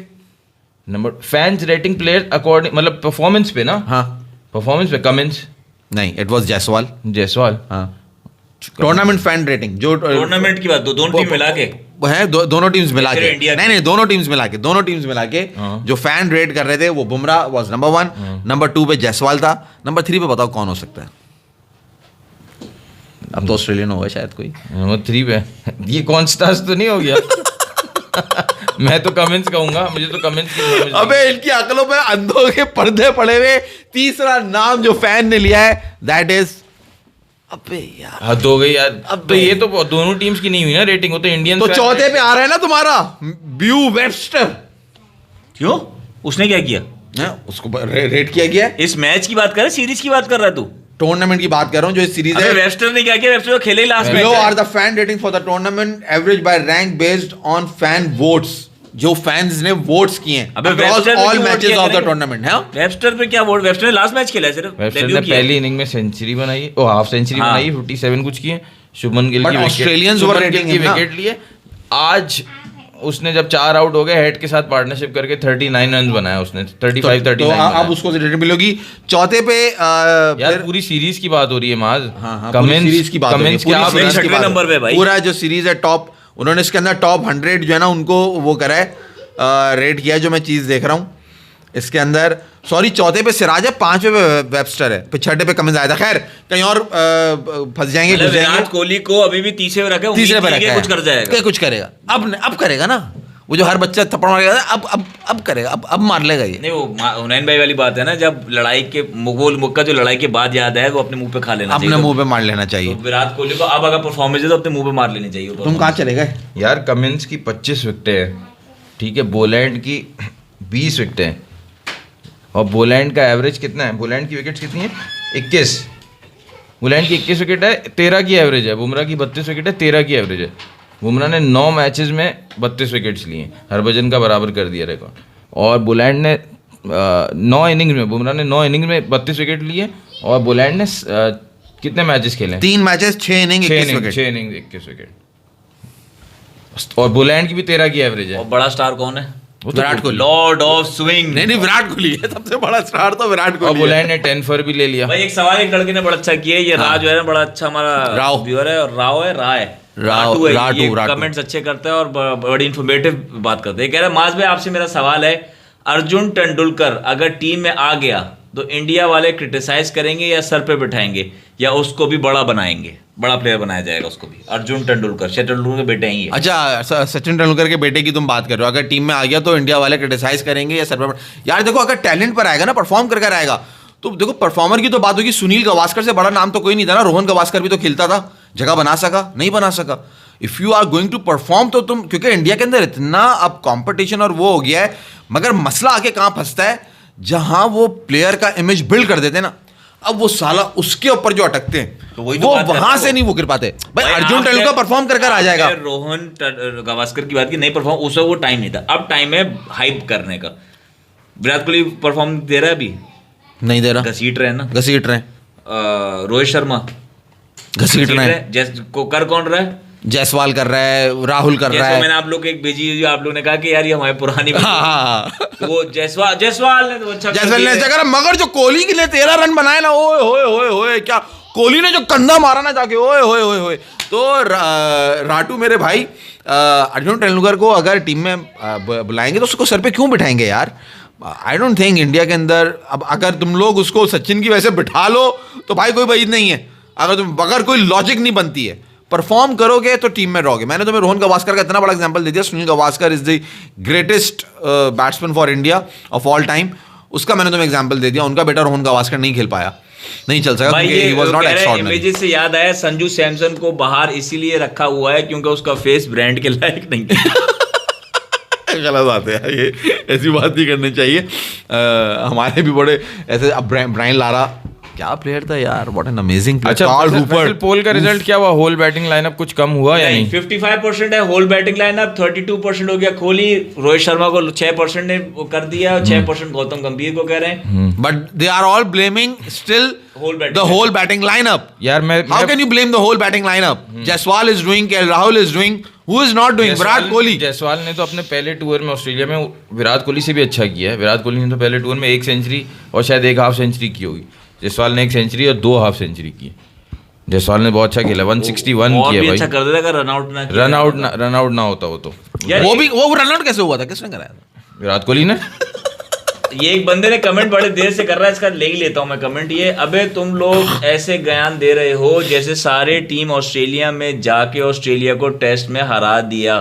फैंस रेटिंग प्लेयर अकॉर्डिंग, मतलब परफॉर्मेंस पे ना, हाँ, परफॉर्मेंस पे कमिंस नहीं, इट वाज जायसवाल। हाँ, टूर्नामेंट फैन रेटिंग, जो टूर्नामेंट की बात, दोनों टीम मिला के है, दोनों टीम्स मिला के, इंडिया नहीं, दोनों टीम्स मिला के जो फैन रेट कर रहे थे, वो बुमराह वाज नंबर 1, नंबर 2 पे जायसवाल था, नंबर 3 पे बताओ कौन हो सकता है? अब तो ऑस्ट्रेलियन होगा शायद कोई। नंबर 3 पे ये कॉन्स्टास तो नहीं हो गया? मैं तो कमेंट्स कहूंगा, मुझे तो कमेंट्स की। अबे इनकी अकलों पे अंधों के पर्दे पड़े हुए। तीसरा नाम जो फैन ने लिया है, दैट इज अबे यार, हद हो गई यार। तो ये तो दोनों टीम्स की नहीं हुई ना रेटिंग, वो तो इंडियन तो चौथे पे आ रहा है ना तुम्हारा ब्यू वेबस्टर। क्यों, उसने क्या किया? उसको रेट किया गया है। इस मैच की बात कर रहा है, सीरीज की बात कर रहा है तू? टूर्नामेंट की बात कर रहा हूँ, जो इस सीरीज अबे है। वेबस्टर ने क्या किया? वेबस्टर तो खेले ही last Below match are the fan rating for the tournament average by rank based on fan votes। जो फैंस ने वोट्स किए हैं अबे across वेबस्टर ने all क्यों vote matches किया of the करेंगे? tournament है। वेबस्टर पे क्या वोट? वेबस्टर ने लास्ट मैच खेला है सिर्फ, वेबस्टर debut ने किया है। पहली इनिंग में सेंचुरी बनाई, ओ हाफ सेंचुरी हाँ। बनाई, 57 कुछ किए। शुभमन गिल But की Australians were rating him ना। विकेट लिए। आज उसने जब 4 आउट हो गए, हेड के साथ पार्टनरशिप करके 39 रन बनाया उसने, 35 तो 39 अब उसको रेटिंग मिलेगी। चौथे पे यार पूरी सीरीज की बात हो रही है माज। हाँ, पूरी सीरीज की बात हो रही है, पूरी आप सीरीज की छठवें बात नंबर पे भाई। पूरा जो सीरीज है टॉप, उन्होंने इसके अंदर टॉप 100 जो है ना उनको वो करा है, रेट किया है, जो मैं चीज देख रहा हूँ इसके अंदर। सॉरी, चौथे पे सिराज है, 5वें पे वेबस्टर है, फिर 6ठे पे कमिंस आया था। खैर कहीं और फंस जाएंगे, घुस जाएंगे। विराट कोहली को अभी भी तीसरे पे रखा है, तीसरे पे उम्मीद की रखा है है, कुछ कर जाएगा। क्या कुछ करेगा, अब करेगा ना। वो जो हर बच्चा थप्पड़ मार गया था, अब करेगा, अब मार लेगा ये। नहीं, वो हुनैन भाई वाली बात है ना, जब लड़ाई के मुगल मुक्का जो लड़ाई के बाद याद है, वो अपने मुंह पे खा लेना अपने चाहिए। मुंह पे मार लेना चाहिए। तो विराट कोहली को अब अगर परफॉर्मेंस है तो अपने मुंह पे मार लेनी चाहिए। तुम कहाँ चले गए? यार कमिंस की 25 विकेटें हैं, ठीक है, बोलैंड की 20 विकेटें हैं, और बोलैंड का एवरेज कितना है? बोलैंड की विकेट्स कितनी है? 21। बोलैंड की 21 विकेट है, 13 की एवरेज है। बुमराह की 32 विकेट है, 13 की एवरेज है। बुमराह ने 9 मैचेस में 32 विकेट्स लिए, हरभजन का बराबर कर दिया रिकॉर्ड। और बोलैंड ने 9 इनिंग्स में, बुमराह ने 9 इनिंग्स में 32 विकेट लिए, और बोलैंड ने कितने मैचेस खेले? 3 matches, 6 inning, 21 wicket. 6 inning 21 wicket, और बोलैंड की भी 13 की एवरेज है। और बड़ा स्टार कौन है? Virat Kohli, Lord of swing. नहीं विराट कोहली है सबसे बड़ा स्टार, तो विराट और कोहली है। बोलैंड ने 10 फॉर भी ले लिया। भाई एक सवाल एक लड़के ने बड़ा अच्छा किया है, ये हाँ। राज जो है ना, बड़ा अच्छा हमारा राव। व्यूअर है, और राव है, राय राव, है, राटू, ये राटू। कमेंट्स अच्छे करता है और बड़ी इन्फॉर्मेटिव बात करते हैं। कह रहा है माज भाई आपसे मेरा सवाल है, अर्जुन तेंदुलकर अगर टीम में आ गया तो इंडिया वाले क्रिटिसाइज करेंगे या सर पे बिठाएंगे, या उसको भी बड़ा बनाएंगे, बड़ा प्लेयर बनाया जाएगा उसको भी? अर्जुन तेंदुलकर, सचिन तेंदुलकर के बेटे ही है। अच्छा, सचिन तेंदुलकर के बेटे की तुम बात कर रहे हो। अगर टीम में आ गया तो इंडिया वाले क्रिटिसाइज करेंगे या सर पर? यार देखो, अगर टैलेंट पर आएगा ना, परफॉर्म करके आएगा, तो देखो परफॉर्मर की तो बात होगी। सुनील गावस्कर से बड़ा नाम तो कोई नहीं था ना। रोहन गावस्कर भी तो खेलता था, जगह बना सका? नहीं बना सका। If you are going to perform तो तुम, क्योंकि इंडिया के अंदर इतना अब कंपटीशन और वो हो गया है, मगर मसला आके कहां फंसता है, जहां वो प्लेयर का इमेज बिल्ड कर देते हैं ना, अब वो साला उसके ऊपर जो अटकते हैं, तो वही तो वो बात करता वहां हूं। से नहीं वो गिर पाते। भाई अर्जुन आपने- तेंदुलकर परफॉर्म कर आ जाएगा। आपने रोहन गावस्कर की बात की, नहीं परफॉर्म, उस वक्त वो टाइम नहीं था। अब टाइम है हाइप करने का। विराट कोहली परफॉर्म दे रहा है अभी? नहीं दे रहा, घसीट रहे हैं ना। घसीट रहे, रोहित शर्मा घसीट रहे हैं। को कर कौन रहा है? जायसवाल कर रहा है, राहुल कर रहा जैसे है। मैंने आप लोग को एक भेजी, जो आप लोग ने कहा कि यार ये हमारी पुरानी हाँ, तो वो जायसवाल ने तो अच्छा कर जायसवाल ने दिया अच्छा है। करा, मगर जो कोहली के लिए 13 रन बनाए ना, ओए होए होए होए, क्या कोहली ने जो कंधा मारा ना जाके, ओए होए होए होए। तो राटू मेरे भाई, अर्जुन तेंदुलकर को अगर टीम में बुलाएंगे तो उसको सर पे क्यों बिठाएंगे यार? आई डोंट थिंक इंडिया के अंदर, अब अगर तुम लोग उसको सचिन की वजह से बिठा लो तो भाई कोई वजह नहीं है। अगर कोई लॉजिक नहीं बनती है, परफॉर्म करोगे तो टीम में रहोगे। मैंने तुम्हें रोहन गावस्कर का इतना बड़ा एग्जांपल दे दिया। Sunil Gavaskar is the greatest batsman for India of all time, उसका मैंने तुम्हें एग्जांपल दे दिया। उनका बेटा रोहन गावस्कर नहीं खेल पाया, नहीं चल सका, भाई क्योंकि ये he was not extraordinary। Images से याद आया, संजू सैमसन को बाहर इसीलिए रखा हुआ है क्योंकि उसका फेस ब्रांड के लायक नहीं है। गलत बात है ये, ऐसी बात नहीं करनी चाहिए। हमारे भी बड़े ऐसे, अब ब्रायन लारा क्या प्लेयर था यार, व्हाट एन अमेजिंग प्लेयर। अच्छा, कार्ल वैसे हूपर। पोल का रिजल्ट क्या हुआ? होल बैटिंग लाइनअप कुछ कम हुआ या नहीं? 55% है होल बैटिंग लाइनअप, 32% हो गया कोहली। रोहित शर्मा को 6% ने वो कर दिया, और 6% गौतम गंभीर को कह रहे हैं। But they are all blaming still Whole batting the whole batting lineup. यार How can you blame the whole batting lineup? Jaiswal is doing, Rahul is doing, who is not doing? Virat Kohli. Jaiswal ने तो अपने पहले टूर में Australia में विराट कोहली से भी अच्छा किया है। विराट कोहली ने तो पहले टूर में 1 सेंचुरी और शायद 1 हाफ सेंचुरी की होगी। जायसवाल ने 1 सेंचुरी और 2 हाफ सेंचुरी की। जायसवाल ने बहुत अच्छा खेला, 161 और किया भी भाई। अच्छा कर देता अगर रनआउट ना किया। रन आउट ना होता वो तो। यार वो रन आउट कैसे हुआ था, किसने कराया था? विराट कोहली ने। ये एक बंदे ने कमेंट बड़े देर से कर रहा है, इसका ले ही लेता हूं मैं कमेंट। ये अबे तुम लोग ऐसे बयान दे रहे हो जैसे सारे टीम ऑस्ट्रेलिया में जाके ऑस्ट्रेलिया को टेस्ट में हरा दिया,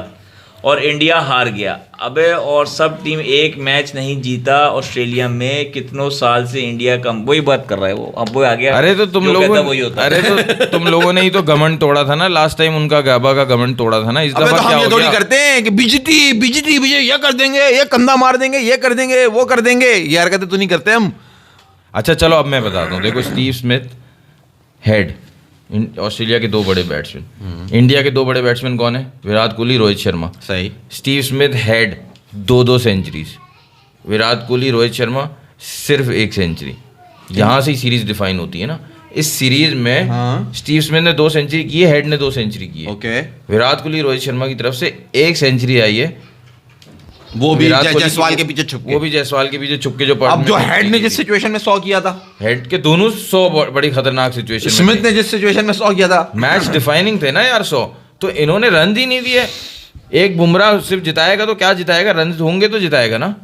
और इंडिया हार गया। अबे और सब टीम एक मैच नहीं जीता ऑस्ट्रेलिया में, कितनों साल से इंडिया का वही बात कर रहा है वो, अब वो आ गया। अरे तो तुम जो लोगों कहता वही होता है। अरे तो तुम लोगों ने ही तो घमंड तोड़ा था ना लास्ट टाइम, उनका गाबा का घमंड तोड़ा था ना। इस अबे दफा तो क्या हम ये हो थोड़ी गया? करते हैं कि बीजेटी बीजेटी बीजे ये कर देंगे, ये कंधा मार देंगे, ये कर देंगे, वो कर देंगे, ये हरकतें तो नहीं करते हम। अच्छा चलो अब मैं बताता हूँ। देखो स्टीव स्मिथ हेड, ऑस्ट्रेलिया के 2 बड़े बैट्समैन। इंडिया के 2 बड़े बैट्समैन कौन है? विराट कोहली, रोहित शर्मा। सही। Steve Smith Head 2 centuries, Virat Kohli, Rohit Sharma सिर्फ 1 सेंचुरी। यहाँ से ही सीरीज डिफाइन होती है ना। इस सीरीज में स्टीव स्मिथ ने 2 सेंचुरी की है, हेड ने 2 सेंचुरी की है। ओके। विराट कोहली, रोहित शर्मा की तरफ से 1 सेंचुरी आई है, वो भी विराट कोहली जायसवाल के पीछे छुप के। वो भी जायसवाल के पीछे छुप के जो अब जो हेड ने जिस सिचुएशन में 100 किया था, हेड के दोनों 100 बड़ी खतरनाक सिचुएशन में स्मिथ ने जिस सिचुएशन में 100 किया था, मैच डिफाइनिंग थे ना यार 100। तो इन्होंने रन ही नहीं दिए। एक बुमराह सिर्फ जिताएगा तो क्या जिताएगा? रन होंगे तो जिताएगा ना।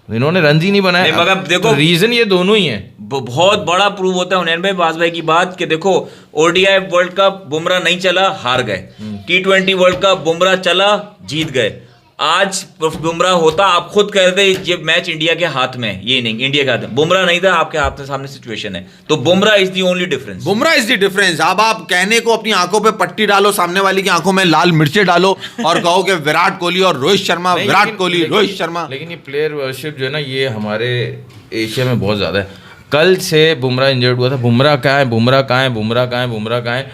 इन्होंने रन ही नहीं बनाए। नहीं, मगर देखो, रीजन ये दोनों ही है। बहुत बड़ा प्रूव होता है हुनैन भाई, बाज भाई की बात कि देखो ओडीआई वर्ल्ड कप बुमराह नहीं चला, हार गए। T20 वर्ल्ड कप बुमराह चला, जीत गए। आज बुमराह होता, आप खुद कह रहे थे ये मैच इंडिया के हाथ में है, ये नहीं इंडिया के हाथ में, बुमराह नहीं था, आपके हाथ में सामने सिचुएशन है। तो Bumrah is the only difference. Bumrah is the difference. अब आप कहने को अपनी आंखों पे पट्टी डालो, सामने वाली की आंखों में लाल मिर्चें डालो और कहो कि विराट कोहली और रोहित शर्मा, नहीं, विराट लेकिन- कोहली, लेकिन- रोहित शर्मा। लेकिन ये प्लेयर वर्शिप जो है ना, ये हमारे एशिया में बहुत ज्यादा है। कल से बुमराह इंजर्ड हुआ था। बुमराह कहाँ है, बुमराह कहाँ है, बुमराह कहाँ है, बुमराह कहाँ है?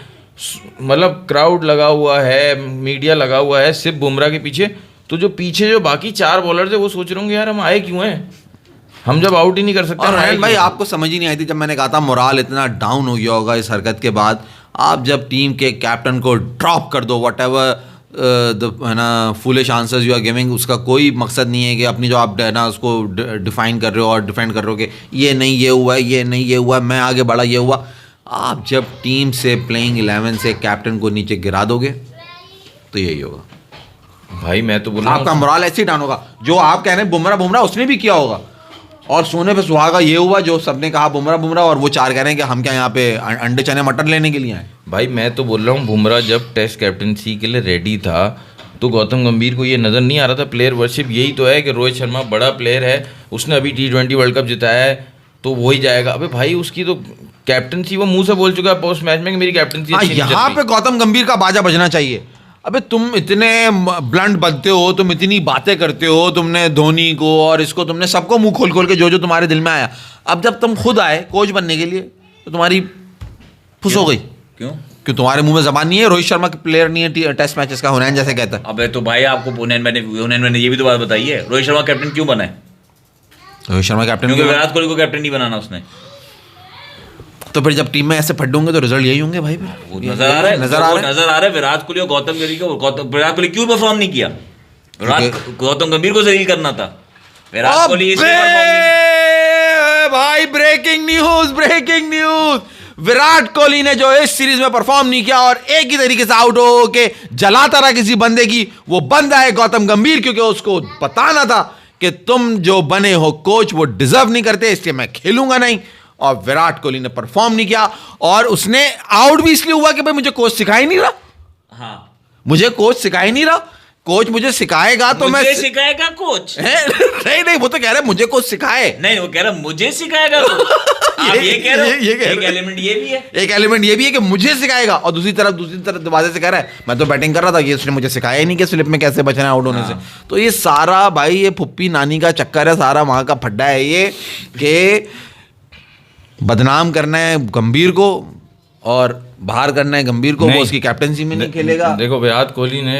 मतलब क्राउड लगा हुआ है, मीडिया लगा हुआ है सिर्फ बुमराह के पीछे। तो जो पीछे जो बाकी 4 बॉलर थे वो सोच रहे होंगे यार हम आए क्यों हैं, हम जब आउट ही नहीं कर सकते। और हम आए रैन भाई क्यों? आपको समझ ही नहीं आई थी जब मैंने कहा था मोराल इतना डाउन हो गया होगा इस हरकत के बाद। आप जब टीम के कैप्टन को ड्रॉप कर दो, वट एवर है ना foolish answers you are giving, उसका कोई मकसद नहीं है कि अपनी जो आप है ना उसको डिफाइन कर रहे हो और डिफेंड कर रहे हो कि ये नहीं ये हुआ है, ये नहीं ये हुआ है, मैं आगे बढ़ा ये हुआ। आप जब टीम से प्लेइंग 11 से कैप्टन को नीचे गिरा दोगे तो यही होगा भाई। मैं तो बोल रहा आपका हूँ मोराल ऐसे ही डाउन होगा। जो आप कह रहे हैं बुमराह उसने भी किया होगा, और सोने पे सुहागा ये हुआ जो सबने कहा बुमराह, और वो 4 कह रहे हैं कि हम क्या यहाँ पे अंडे चने मटर लेने के लिए आए। भाई मैं तो बोल रहा हूँ बुमराह जब टेस्ट कैप्टनसी के लिए रेडी था तो गौतम गंभीर को ये नज़र नहीं आ रहा था। प्लेयर वर्शिप यही तो है कि रोहित शर्मा बड़ा प्लेयर है, उसने अभी T20 वर्ल्ड कप जिताया है तो वही जाएगा। अबे भाई उसकी तो कैप्टनसी वो मुंह से बोल चुका है पोस्ट मैच में कि मेरी कैप्टनसी अच्छी नहीं चल यहाँ रही। पे गौतम गंभीर का बाजा बजना चाहिए। अबे तुम इतने ब्लंट बनते हो, तुम इतनी बातें करते हो, तुमने धोनी को और इसको तुमने सबको मुंह खोल खोल के जो तुम्हारे दिल में आया। अब जब तुम खुद आए कोच बनने के लिए तो तुम्हारी फुस हो गई। क्यों? क्यों तुम्हारे मुंह में जबान नहीं है? रोहित शर्मा के प्लेयर नहीं है टेस्ट मैचेस का, हुनैन जैसे कहता है। अबे तो भाई आपको हुनैन मैंने ये भी तो बात बताई है, रोहित शर्मा कैप्टन क्यों बना है? रोहित शर्मा कैप्टन क्योंकि विराट कोहली को कैप्टन नहीं बनाना उसने। तो फिर जब टीम में ऐसे फड्डे होंगे तो रिजल्ट यही होंगे भाई। वो नजर आ रहा है, नजर आ रहा है। विराट कोहली और गौतम गंभीर को, विराट कोहली क्यों परफॉर्म नहीं किया? गौतम गंभीर को जलील करना था, विराट कोहली इसलिए परफॉर्म नहीं। भाई ब्रेकिंग न्यूज, विराट कोहली ने जो इस सीरीज में परफॉर्म नहीं किया और एक ही तरीके से आउट हो के जलाता रहा किसी बंदे की, वो बंदा है गौतम गंभीर। क्योंकि उसको बताना था कि तुम जो बने हो कोच वो डिजर्व नहीं करते, इसलिए मैं खेलूंगा नहीं। और विराट कोहली ने परफॉर्म नहीं किया और उसने आउट भी इसलिए हुआ कि भाई मुझे कोच सिखा ही नहीं रहा। हाँ, मुझे कोच सिखा ही नहीं रहा। कोच मुझे सिखाएगा तो मैं मुझे सिखाएगा कोच? नहीं वो तो कह रहे मुझे कोच सिखाए। नहीं, वो कह रहा मुझे सिखाएगा कोच। आप ये कह रहे हो? एक एलिमेंट ये भी है, एक एलिमेंट ये भी है कि मुझे सिखाएगा, और दूसरी तरफ दरवाजे से कह रहा है मैं तो बैटिंग कर रहा था, ये उसने मुझे सिखाया ही नहीं कि स्लिप में कैसे बचना है आउट होने से। तो ये सारा भाई ये फुप्पी नानी का चक्कर है, सारा वहां का फड्डा है ये कि बदनाम करना है गंभीर को और बाहर करना है गंभीर को। वो उसकी कैप्टनसी में नहीं खेलेगा। देखो विराट कोहली ने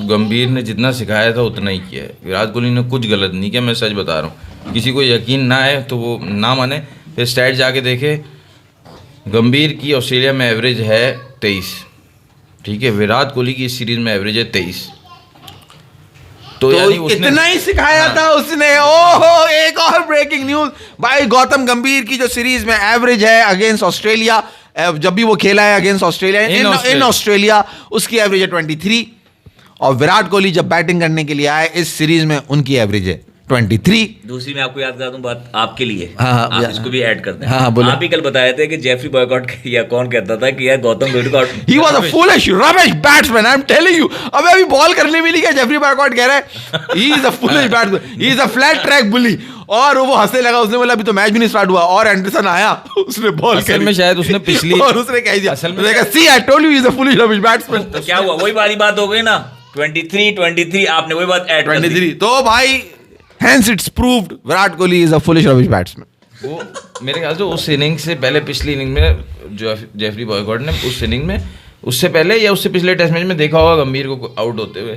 गंभीर ने जितना सिखाया था उतना ही किया है। विराट कोहली ने कुछ गलत नहीं किया, मैं सच बता रहा हूँ। किसी को यकीन ना आए तो वो ना माने, फिर स्टैट जाके देखे। गंभीर की ऑस्ट्रेलिया में एवरेज है 23, ठीक है। विराट कोहली की इस सीरीज में एवरेज है 23। तो यानी उसने इतना ही सिखाया था उसने। ओहो, एक और ब्रेकिंग न्यूज भाई, गौतम गंभीर की जो सीरीज में एवरेज है अगेंस्ट ऑस्ट्रेलिया, जब भी वो खेला है अगेंस्ट ऑस्ट्रेलिया इन ऑस्ट्रेलिया, उसकी एवरेज है 23। और विराट कोहली जब बैटिंग करने के लिए आए इस सीरीज में उनकी एवरेज है 23। दूसरी मैं आपको याद करा दूं बात आपके लिए, हाँ, आप इसको भी ऐड कर दें। हाँ, बोलो। आप ही कल बताए थे कि जेफरी बॉयकॉट या कौन कहता था कि यार गौतम गंभीर को He was a foolish rubbish batsman, I'm telling you। अबे अभी बॉल करने मिली क्या, जेफरी बॉयकॉट कह रहा है he is a foolish batsman, he is a flat track bully। और वो हंसने लगा, उसने बोला अभी तो मैच भी नहीं स्टार्ट हुआ, और एंडरसन आया, उसने बॉल असल में शायद उसने पिछली और उसने कह दिया, असल में उसने कहा see I told you he is a foolish rubbish batsman। तो क्या हुआ, वही वाली बात हो गई ना, 23 आपने वही बात ऐड कर दी। 23 तो भाई hence it's proved Virat Kohli is a foolish rubbish batsman। वो मेरे ख्याल से उस इनिंग से पहले, पिछली इनिंग में जो जेफरी बॉयकॉट ने उस इनिंग में, उससे पहले या उससे पिछले टेस्ट मैच में देखा होगा गंभीर को आउट होते हुए,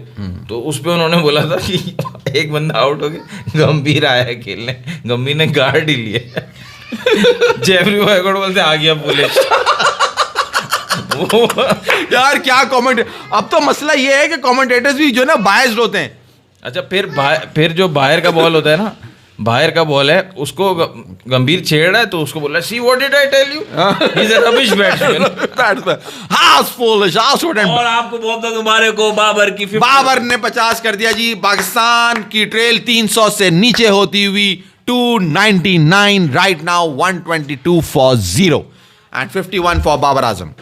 तो उस पे उन्होंने बोला था कि एक बंदा आउट हो गया, गंभीर आया है खेलने, गंभीर ने गार्ड ही लिया। जेफरी बॉयकॉट बोलते आ गया पुलिस। यार क्या कमेंट, अब तो मसला ये है कि कमेंटेटर्स भी जो है ना बायस्ड होते हैं। अच्छा फिर जो बाहर का बॉल होता है ना, बाहर का बॉल है, उसको गंभीर छेड़ रहा है तो उसको बोल रहा है see what did I tell you, he is a rubbish batsman. House full house और आपको बहुत तुम्हारे को बाबर की 50 बाबर ने 50 कर दिया जी। पाकिस्तान की ट्रेल 300 से नीचे होती हुई 299 right now, 122 for 0 and 51 for Babar Azam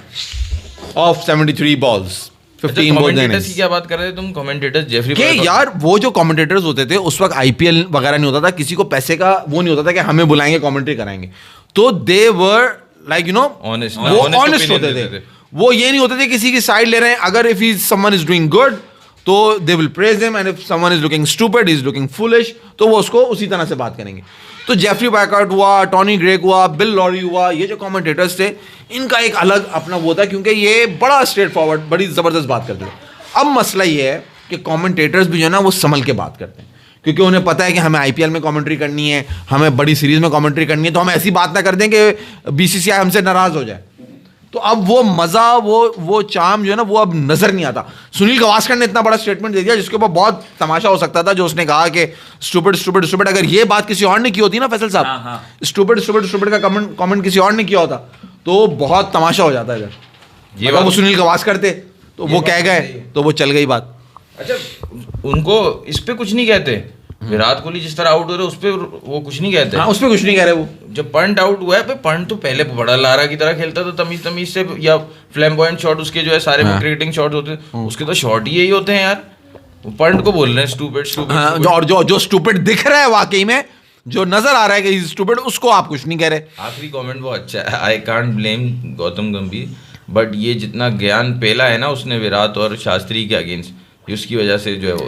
of 73 balls. 15 ball देने की क्या बात कर रहे थे तुम, कमेंटेटर्स जेफरी के यार वो जो कमेंटेटर्स होते थे उस वक्त आईपीएल वगैरह नहीं होता था, किसी को पैसे का वो नहीं होता था कि हमें बुलाएंगे कमेंट्री कराएंगे, तो they were like you know Honest, वो honest ऑनेस्ट opinion होते देते थे। थे। वो ये नहीं होते थे किसी की साइड ले रहे हैं, अगर if he someone is doing good तो they will praise him, and if someone is looking stupid, is looking foolish, तो वो उसको उसी तरह से बात करेंगे। तो जेफरी बॉयकॉट हुआ, टॉनी ग्रेग हुआ, बिल लॉरी हुआ, ये जो कमेंटेटर्स थे इनका एक अलग अपना वो था, क्योंकि ये बड़ा स्ट्रेट फॉरवर्ड, बड़ी जबरदस्त बात करते थे। अब मसला ये है कि कमेंटेटर्स भी जो है ना वो संभल के बात करते हैं, क्योंकि उन्हें पता है कि हमें आईपीएल में कमेंट्री करनी है, हमें बड़ी सीरीज में कमेंट्री करनी है, तो हम ऐसी बात ना कर दें कि बीसीसीआई हमसे नाराज हो जाए। तो अब वो मजा, वो चार्म जो है ना वो अब नजर नहीं आता। सुनील गावस्कर ने इतना बड़ा स्टेटमेंट दे दिया जिसके ऊपर बहुत तमाशा हो सकता था, जो उसने कहा कि स्टूपिड स्टूपिड स्टूपिड, अगर ये बात किसी और ने की होती ना फैसल साहब, स्टूपिड स्टूपिड स्टूपिड का कमेंट किसी और ने किया होता तो बहुत तमाशा हो जाता है। इधर ये वो सुनील गावस्कर थे तो वो कह गए तो वो चल गई बात। अच्छा उनको इस पे कुछ नहीं कहते, विराट कोहली जिस तरह आउट हो रहे उस पे वो कुछ नहीं कहते। हाँ, उस पर कुछ नहीं कह रहे वो। जब पंट आउट हुआ है, पंट तो पहले बड़ा लारा की तरह खेलता था, तमीज से, या फ्लैम्बॉयंट शॉट उसके जो है सारे क्रिकेटिंग शॉट होते हैं, उसके तो शॉट ही यही होते हैं यार। वो पंट को बोल रहे हैं स्टूपिड। और जो स्टूपिड दिख रहा है वाकई में, जो नजर आ रहा है कि स्टूपिड, उसको आप कुछ नहीं कह रहे। आखिरी कमेंट वो अच्छा है, आई कांट ब्लेम गौतम गंभीर, बट ये जितना ज्ञान पेला है ना उसने विराट और शास्त्री के अगेंस्ट, उसकी वजह से जो है वो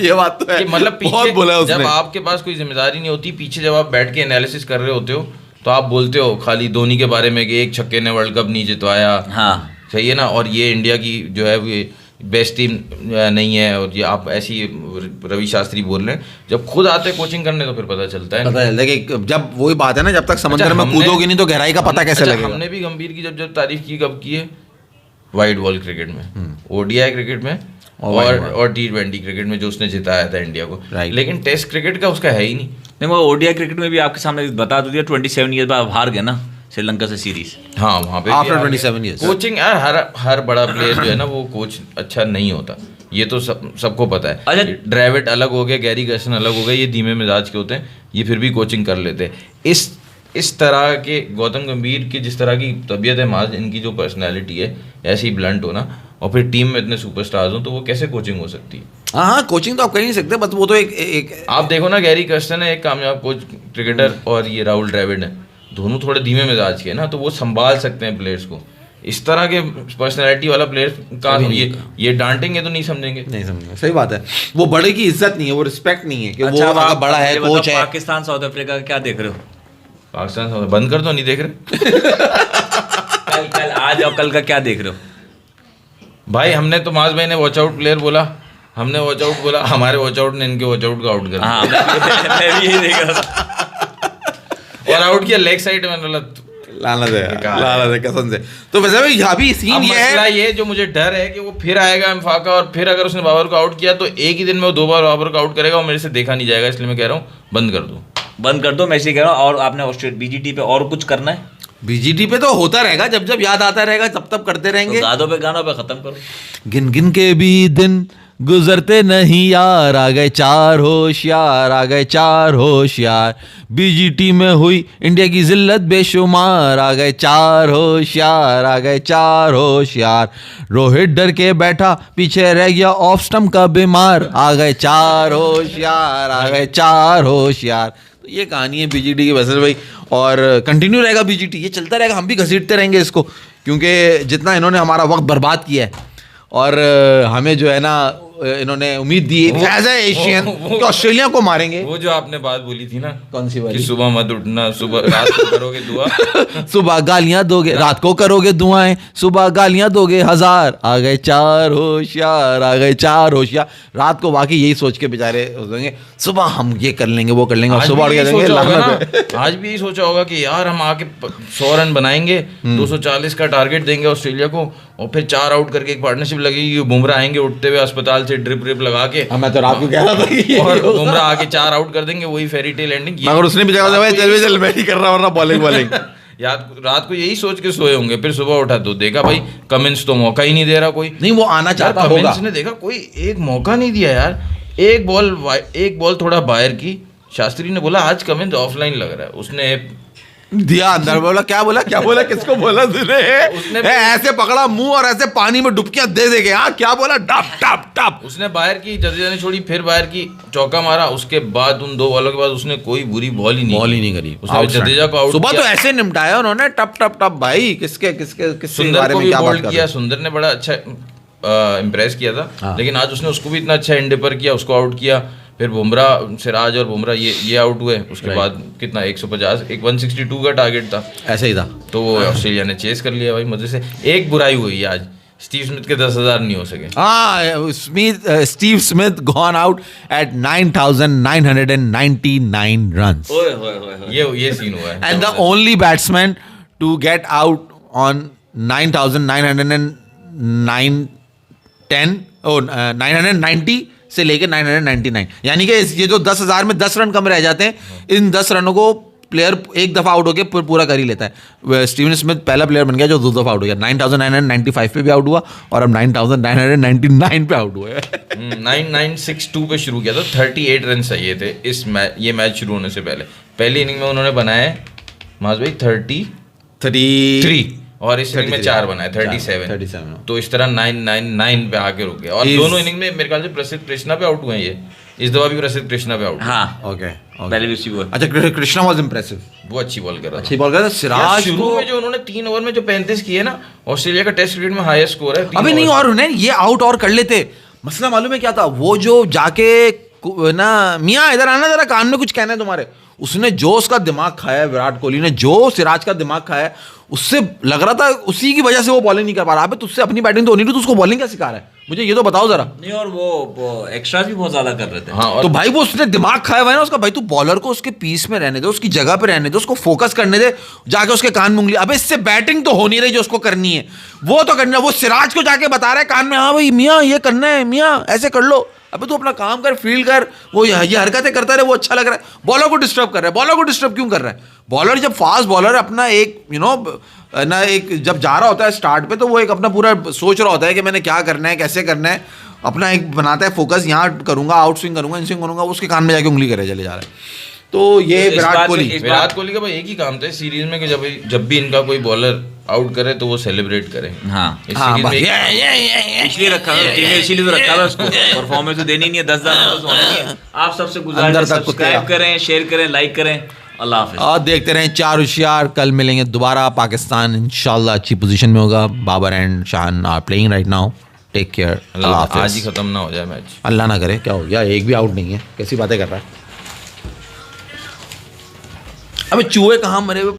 ये बात तो है कि मतलब बहुत बोला पीछे उसने। जब आपके पास कोई जिम्मेदारी नहीं होती, पीछे जब आप बैठ के एनालिसिस कर रहे होते हो तो आप बोलते हो खाली धोनी के बारे में कि एक छक्के ने वर्ल्ड कप नहीं जितवाया, हाँ सही है ना, और ये इंडिया की जो है वो बेस्ट टीम नहीं है, और ये आप ऐसी रवि शास्त्री बोल रहे हैं। जब खुद आते कोचिंग करने तो फिर पता चलता है कि जब वही बात है ना, जब तक समंदर में कूदोगे नहीं तो गहराई का पता कैसे लगेगा। हमने भी गंभीर की जब तारीफ की, कब की है, वाइड बॉल क्रिकेट में, ओडीआई क्रिकेट में और T20 क्रिकेट में जो उसने जिताया था इंडिया को, लेकिन टेस्ट क्रिकेट का उसका है ही नहीं। वो ओडीआई क्रिकेट में भी आपके सामने बता दिया, 27 ईयर बाद हार गए ना श्रीलंका से सीरीज। हाँ वहाँ पे आफ्टर 27 ईयर्स कोचिंग हर बड़ा प्लेयर जो है ना वो कोच अच्छा नहीं होता, ये तो सबको पता है। अच्छा ड्रेविड अलग हो गया, गैरी कर्सन अलग हो गए, ये धीमे मिजाज के होते हैं, ये फिर भी कोचिंग कर लेते हैं। इस तरह के गौतम गंभीर की जिस तरह की तबीयत है, माज इनकी जो पर्सनैलिटी है, ऐसे ही ब्लंट होना, और फिर टीम में इतने सुपरस्टार्स हो तो वो कैसे कोचिंग हो सकती है। हाँ कोचिंग तो आप कर नहीं सकते, बस वो तो एक आप देखो ना, गैरी कर्सन है एक कामयाब कोच क्रिकेटर, और ये राहुल द्रविड़ है, दोनों थोड़े धीमे मिजाज के ना, तो वो संभाल सकते हैं प्लेयर्स को। इस तरह के पर्सनैलिटी वाला प्लेयर का ये डांटेंगे तो नहीं समझेंगे। सही बात है, वो बड़े की इज्जत नहीं है, वो रिस्पेक्ट नहीं है कि अच्छा, वो अगर बड़ा है, कोच है। पाकिस्तान साउथ अफ्रीका क्या देख रहे हो? पाकिस्तान बंद कर दो, नहीं देख रहे। कल आज और कल का क्या देख रहे हो भाई? हमने तो माज भाई ने वॉच आउट प्लेयर बोला, हमने वॉच आउट बोला, हमारे वॉच आउट ने इनके वॉच आउट को आउट कर दिया। हाँ, मैं भी यही देख रहा था। और आउट किया लेग साइड में, लानत है कसम से। तो वैसे भी यहाँ भी सीन ये है, ये जो मुझे डर है कि वो फिर आएगा एम्फाका, और फिर अगर उसने बाबर को आउट किया तो एक ही दिन में वो 2 बार बाबर को आउट करेगा, और मेरे से देखा नहीं जाएगा, इसलिए मैं कह रहा हूँ बंद कर दो। मैं इसे कह रहा हूँ। और आपने बीजीटी पे और कुछ करना है? बीजीटी पे तो होता रहेगा, जब जब याद आता रहेगा तब तब करते रहेंगे। तो गानों पे खत्म करो। गिन गिन के भी दिन गुजरते नहीं यार, आ गए चार होशियार, आ गए चार होशियार, बीजीटी में हुई इंडिया की जिल्लत बेशुमार, आ गए चार होशियार, आ गए चार होशियार, रोहित डर के बैठा पीछे रह गया ऑफ स्टंप का बीमार, आ गए चार होशियार, आ गए चार होशियार। तो ये कहानी है बीजीटी की वैसे भाई, और कंटिन्यू रहेगा बीजीटी, ये चलता रहेगा, हम भी घसीटते रहेंगे इसको, क्योंकि जितना इन्होंने हमारा वक्त बर्बाद किया है और हमें जो है ना इन्होंने उम्मीद दी एज ए एशियन कि ऑस्ट्रेलिया को मारेंगे। वो जो आपने बात बोली थी ना, कौन सी वाली? कि सुबह मत उठना, सुबह रात को करोगे दुआ सुबह गालियां दोगे, रात को करोगे दुआएं, सुबह गालियां दोगे हजार, आ गए चार होशियार, आ गए चार होशियार। रात को वाकई यही सोच के बेचारे देंगे सुबह हम ये कर लेंगे वो कर लेंगे, और आज सुबह उठ भी के यही देंगे सोचा होगा लानत है। ना, आज भी यही सोचा होगा कि यार हम आके 100 रन बनाएंगे, 240 का टारगेट देंगे ऑस्ट्रेलिया को, और फिर 4 आउट करके एक पार्टनरशिप लगेगी, बुमराह आएंगे उठते हुए अस्पताल से ड्रिप लगा के, मैं तो रात को कह रहा था कि ये और होगा। बुमराह आके 4 आउट कर देंगे, वही फेरी टेल एंडिंग। मगर उसने भी जगह भाई चल मैं नहीं कर रहा वरना बॉलिंग बॉलिंग याद रात को यही सोच के सोए होंगे, फिर सुबह उठा तो देखा भाई कमिंस तो मौका ही नहीं दे रहा कोई। नहीं वो आना चाहता यार, होगा। कमिंस ने देखा कोई एक मौका नहीं दिया यार, एक बॉल थोड़ा बाहर की, शास्त्री ने बोला आज कमिंस ऑफलाइन लग रहा है, उसने दिया अंदर, क्या बोला किसको बोला तूने? उसने ऐसे पकड़ा मुंह और ऐसे पानी में डुबकियां दे देंगे। हाँ क्या बोला? टप टप टप। उसने बाहर की, जडेजा ने छोड़ी, फिर बाहर की, चौका मारा, उसके बाद उन 2 बॉलों के बाद उसने कोई बुरी बॉल ही नहीं करी। उसने जडेजा को आउट सुबह किया। तो ऐसे निपटाया उन्होंने टप टप टप भाई। किसके सुंदर बारे को में भी क्या बात बोल्ड कर किया, रहे हो? सुंदर ने बड़ा अच्छा इम्प्रेस किया था। हाँ। लेकिन आज उसने उसको भी इतना अच्छा एंडेपर किया, उसको आउट किया। फिर बुमराह, सिराज और बुमराह ये आउट हुए। उसके बाद कितना 150 162 का टारगेट था, ऐसे ही था। तो वो ऑस्ट्रेलिया ने चेस कर लिया भाई मजे से। एक बुराई हुई है आज, स्टीव स्मिथ के 10,000 नहीं हो सके। हाँ Steve Smith gone out at 9,999 runs ये सीन हुआ है। And the only batsman to get out on 9,990 से लेके 999, यानी कि ये जो 10,000 में 10 रन कम रह जाते हैं, इन 10 रनों को प्लेयर एक दफा आउट होके पूरा कर ही लेता है। स्टीवन स्मिथ पहला प्लेयर बन गया जो 2 दफा आउट हो गया। 9,995 पे भी आउट हुआ और अब 9,999 पे आउट हुआ है। 9,962 पे शुरू किया था, 38 रन चाहिए थे ये मैच शुरू होने से पहले। पहली इनिंग में उन्होंने बनाए माज भाई 33 और इस इनिंग में 4 बनाए 37। तो इस तरह 999 पे आके रुक गए। और दोनों इनिंग में मेरे ख्याल से प्रसिद्ध कृष्णा पे आउट हुए हैं ये। इस दफा भी प्रसिद्ध कृष्णा पे आउट। हाँ ओके पहले भी उसी को। अच्छा कृष्णा वाज इंप्रेसिव, वो अच्छी बॉल कर रहा था। अच्छी बॉल कर रहा था। सिराज शुरू में जो उन्होंने 3 ओवर में जो 35 किए ना, ऑस्ट्रेलिया का टेस्ट क्रिकेट में हाईएस्ट स्कोर है। अबे नहीं, और उन्हें ये आउट और कर लेते। मसला मालूम है क्या था? वो जो जाके ना मियाँ इधर आना जरा, कान में कुछ कहना है तुम्हारे। उसने जो उसका दिमाग खाया विराट कोहली ने, जो सिराज का दिमाग खाया, उससे लग रहा था उसी की वजह से वो बॉलिंग नहीं कर पा रहा। अबे तुझसे अपनी बैटिंग तो होनी थी, तो उसको बॉलिंग क्या सिखा रहा है? मुझे ये तो बताओ जरा। नहीं और वो एक्स्ट्रा भी बहुत ज्यादा कर रहे थे। हाँ, तो भाई वो उसने दिमाग खाया हुआ है ना उसका। भाई तू बॉलर को उसके पीस में रहने दे, उसकी जगह पे रहने दे, उसको फोकस करने दे, जाके उसके कान में उंगली। अबे इससे बैटिंग तो हो नहीं रही जो उसको करनी है, वो तो करना है। वो सिराज को जाके बता रहा है कान में, हाँ भाई मियाँ ये करना है, मियाँ ऐसे कर लो। अबे तू अपना काम कर, फील्ड कर, वो ये हरकतें करता रहे, वो अच्छा लग रहा है। बॉलर को डिस्टर्ब कर रहा है। बॉलर को डिस्टर्ब क्यों कर रहा है? बॉलर जब फास्ट बॉलर अपना एक ना एक जब जा रहा होता है स्टार्ट पे, तो वो एक अपना पूरा सोच रहा होता है कि मैंने क्या करना है, कैसे करना है, अपना एक बनाता है फोकस, यहाँ करूंगा, आउट स्विंग करूंगा, इन स्विंग करूंगा, उसके कान में जाके उंगली करे चले जा रहा है। तो ये विराट कोहली का भाई एक ही काम था इस सीरीज में कि जब भी इनका कोई बॉलर आउट करे तो वो सेलिब्रेट करे। हाँ इस सीरीज में इसलिए रखा था, इसीलिए तो रखा था उसको। परफॉर्मेंस तो देनी नहीं है, 10,000 तो होना नहीं है। आप सबसे गुजारिश है सब्सक्राइब करें, शेयर करें, लाइक करें। अल्लाह हाफिज़। और देखते रहें 4 होशियार। कल मिलेंगे दोबारा। पाकिस्तान इंशाल्लाह अच्छी पोजीशन में होगा। Babar and Shan are playing right now. Take care. अल्लाह हाफिज़। आज ही खत्म ना हो जाए मैच। अल्लाह ना करे। क्या हो गया? एक भी आउट नहीं है, कैसी बातें कर रहा है? अबे चूहे कहाँ मरे हुए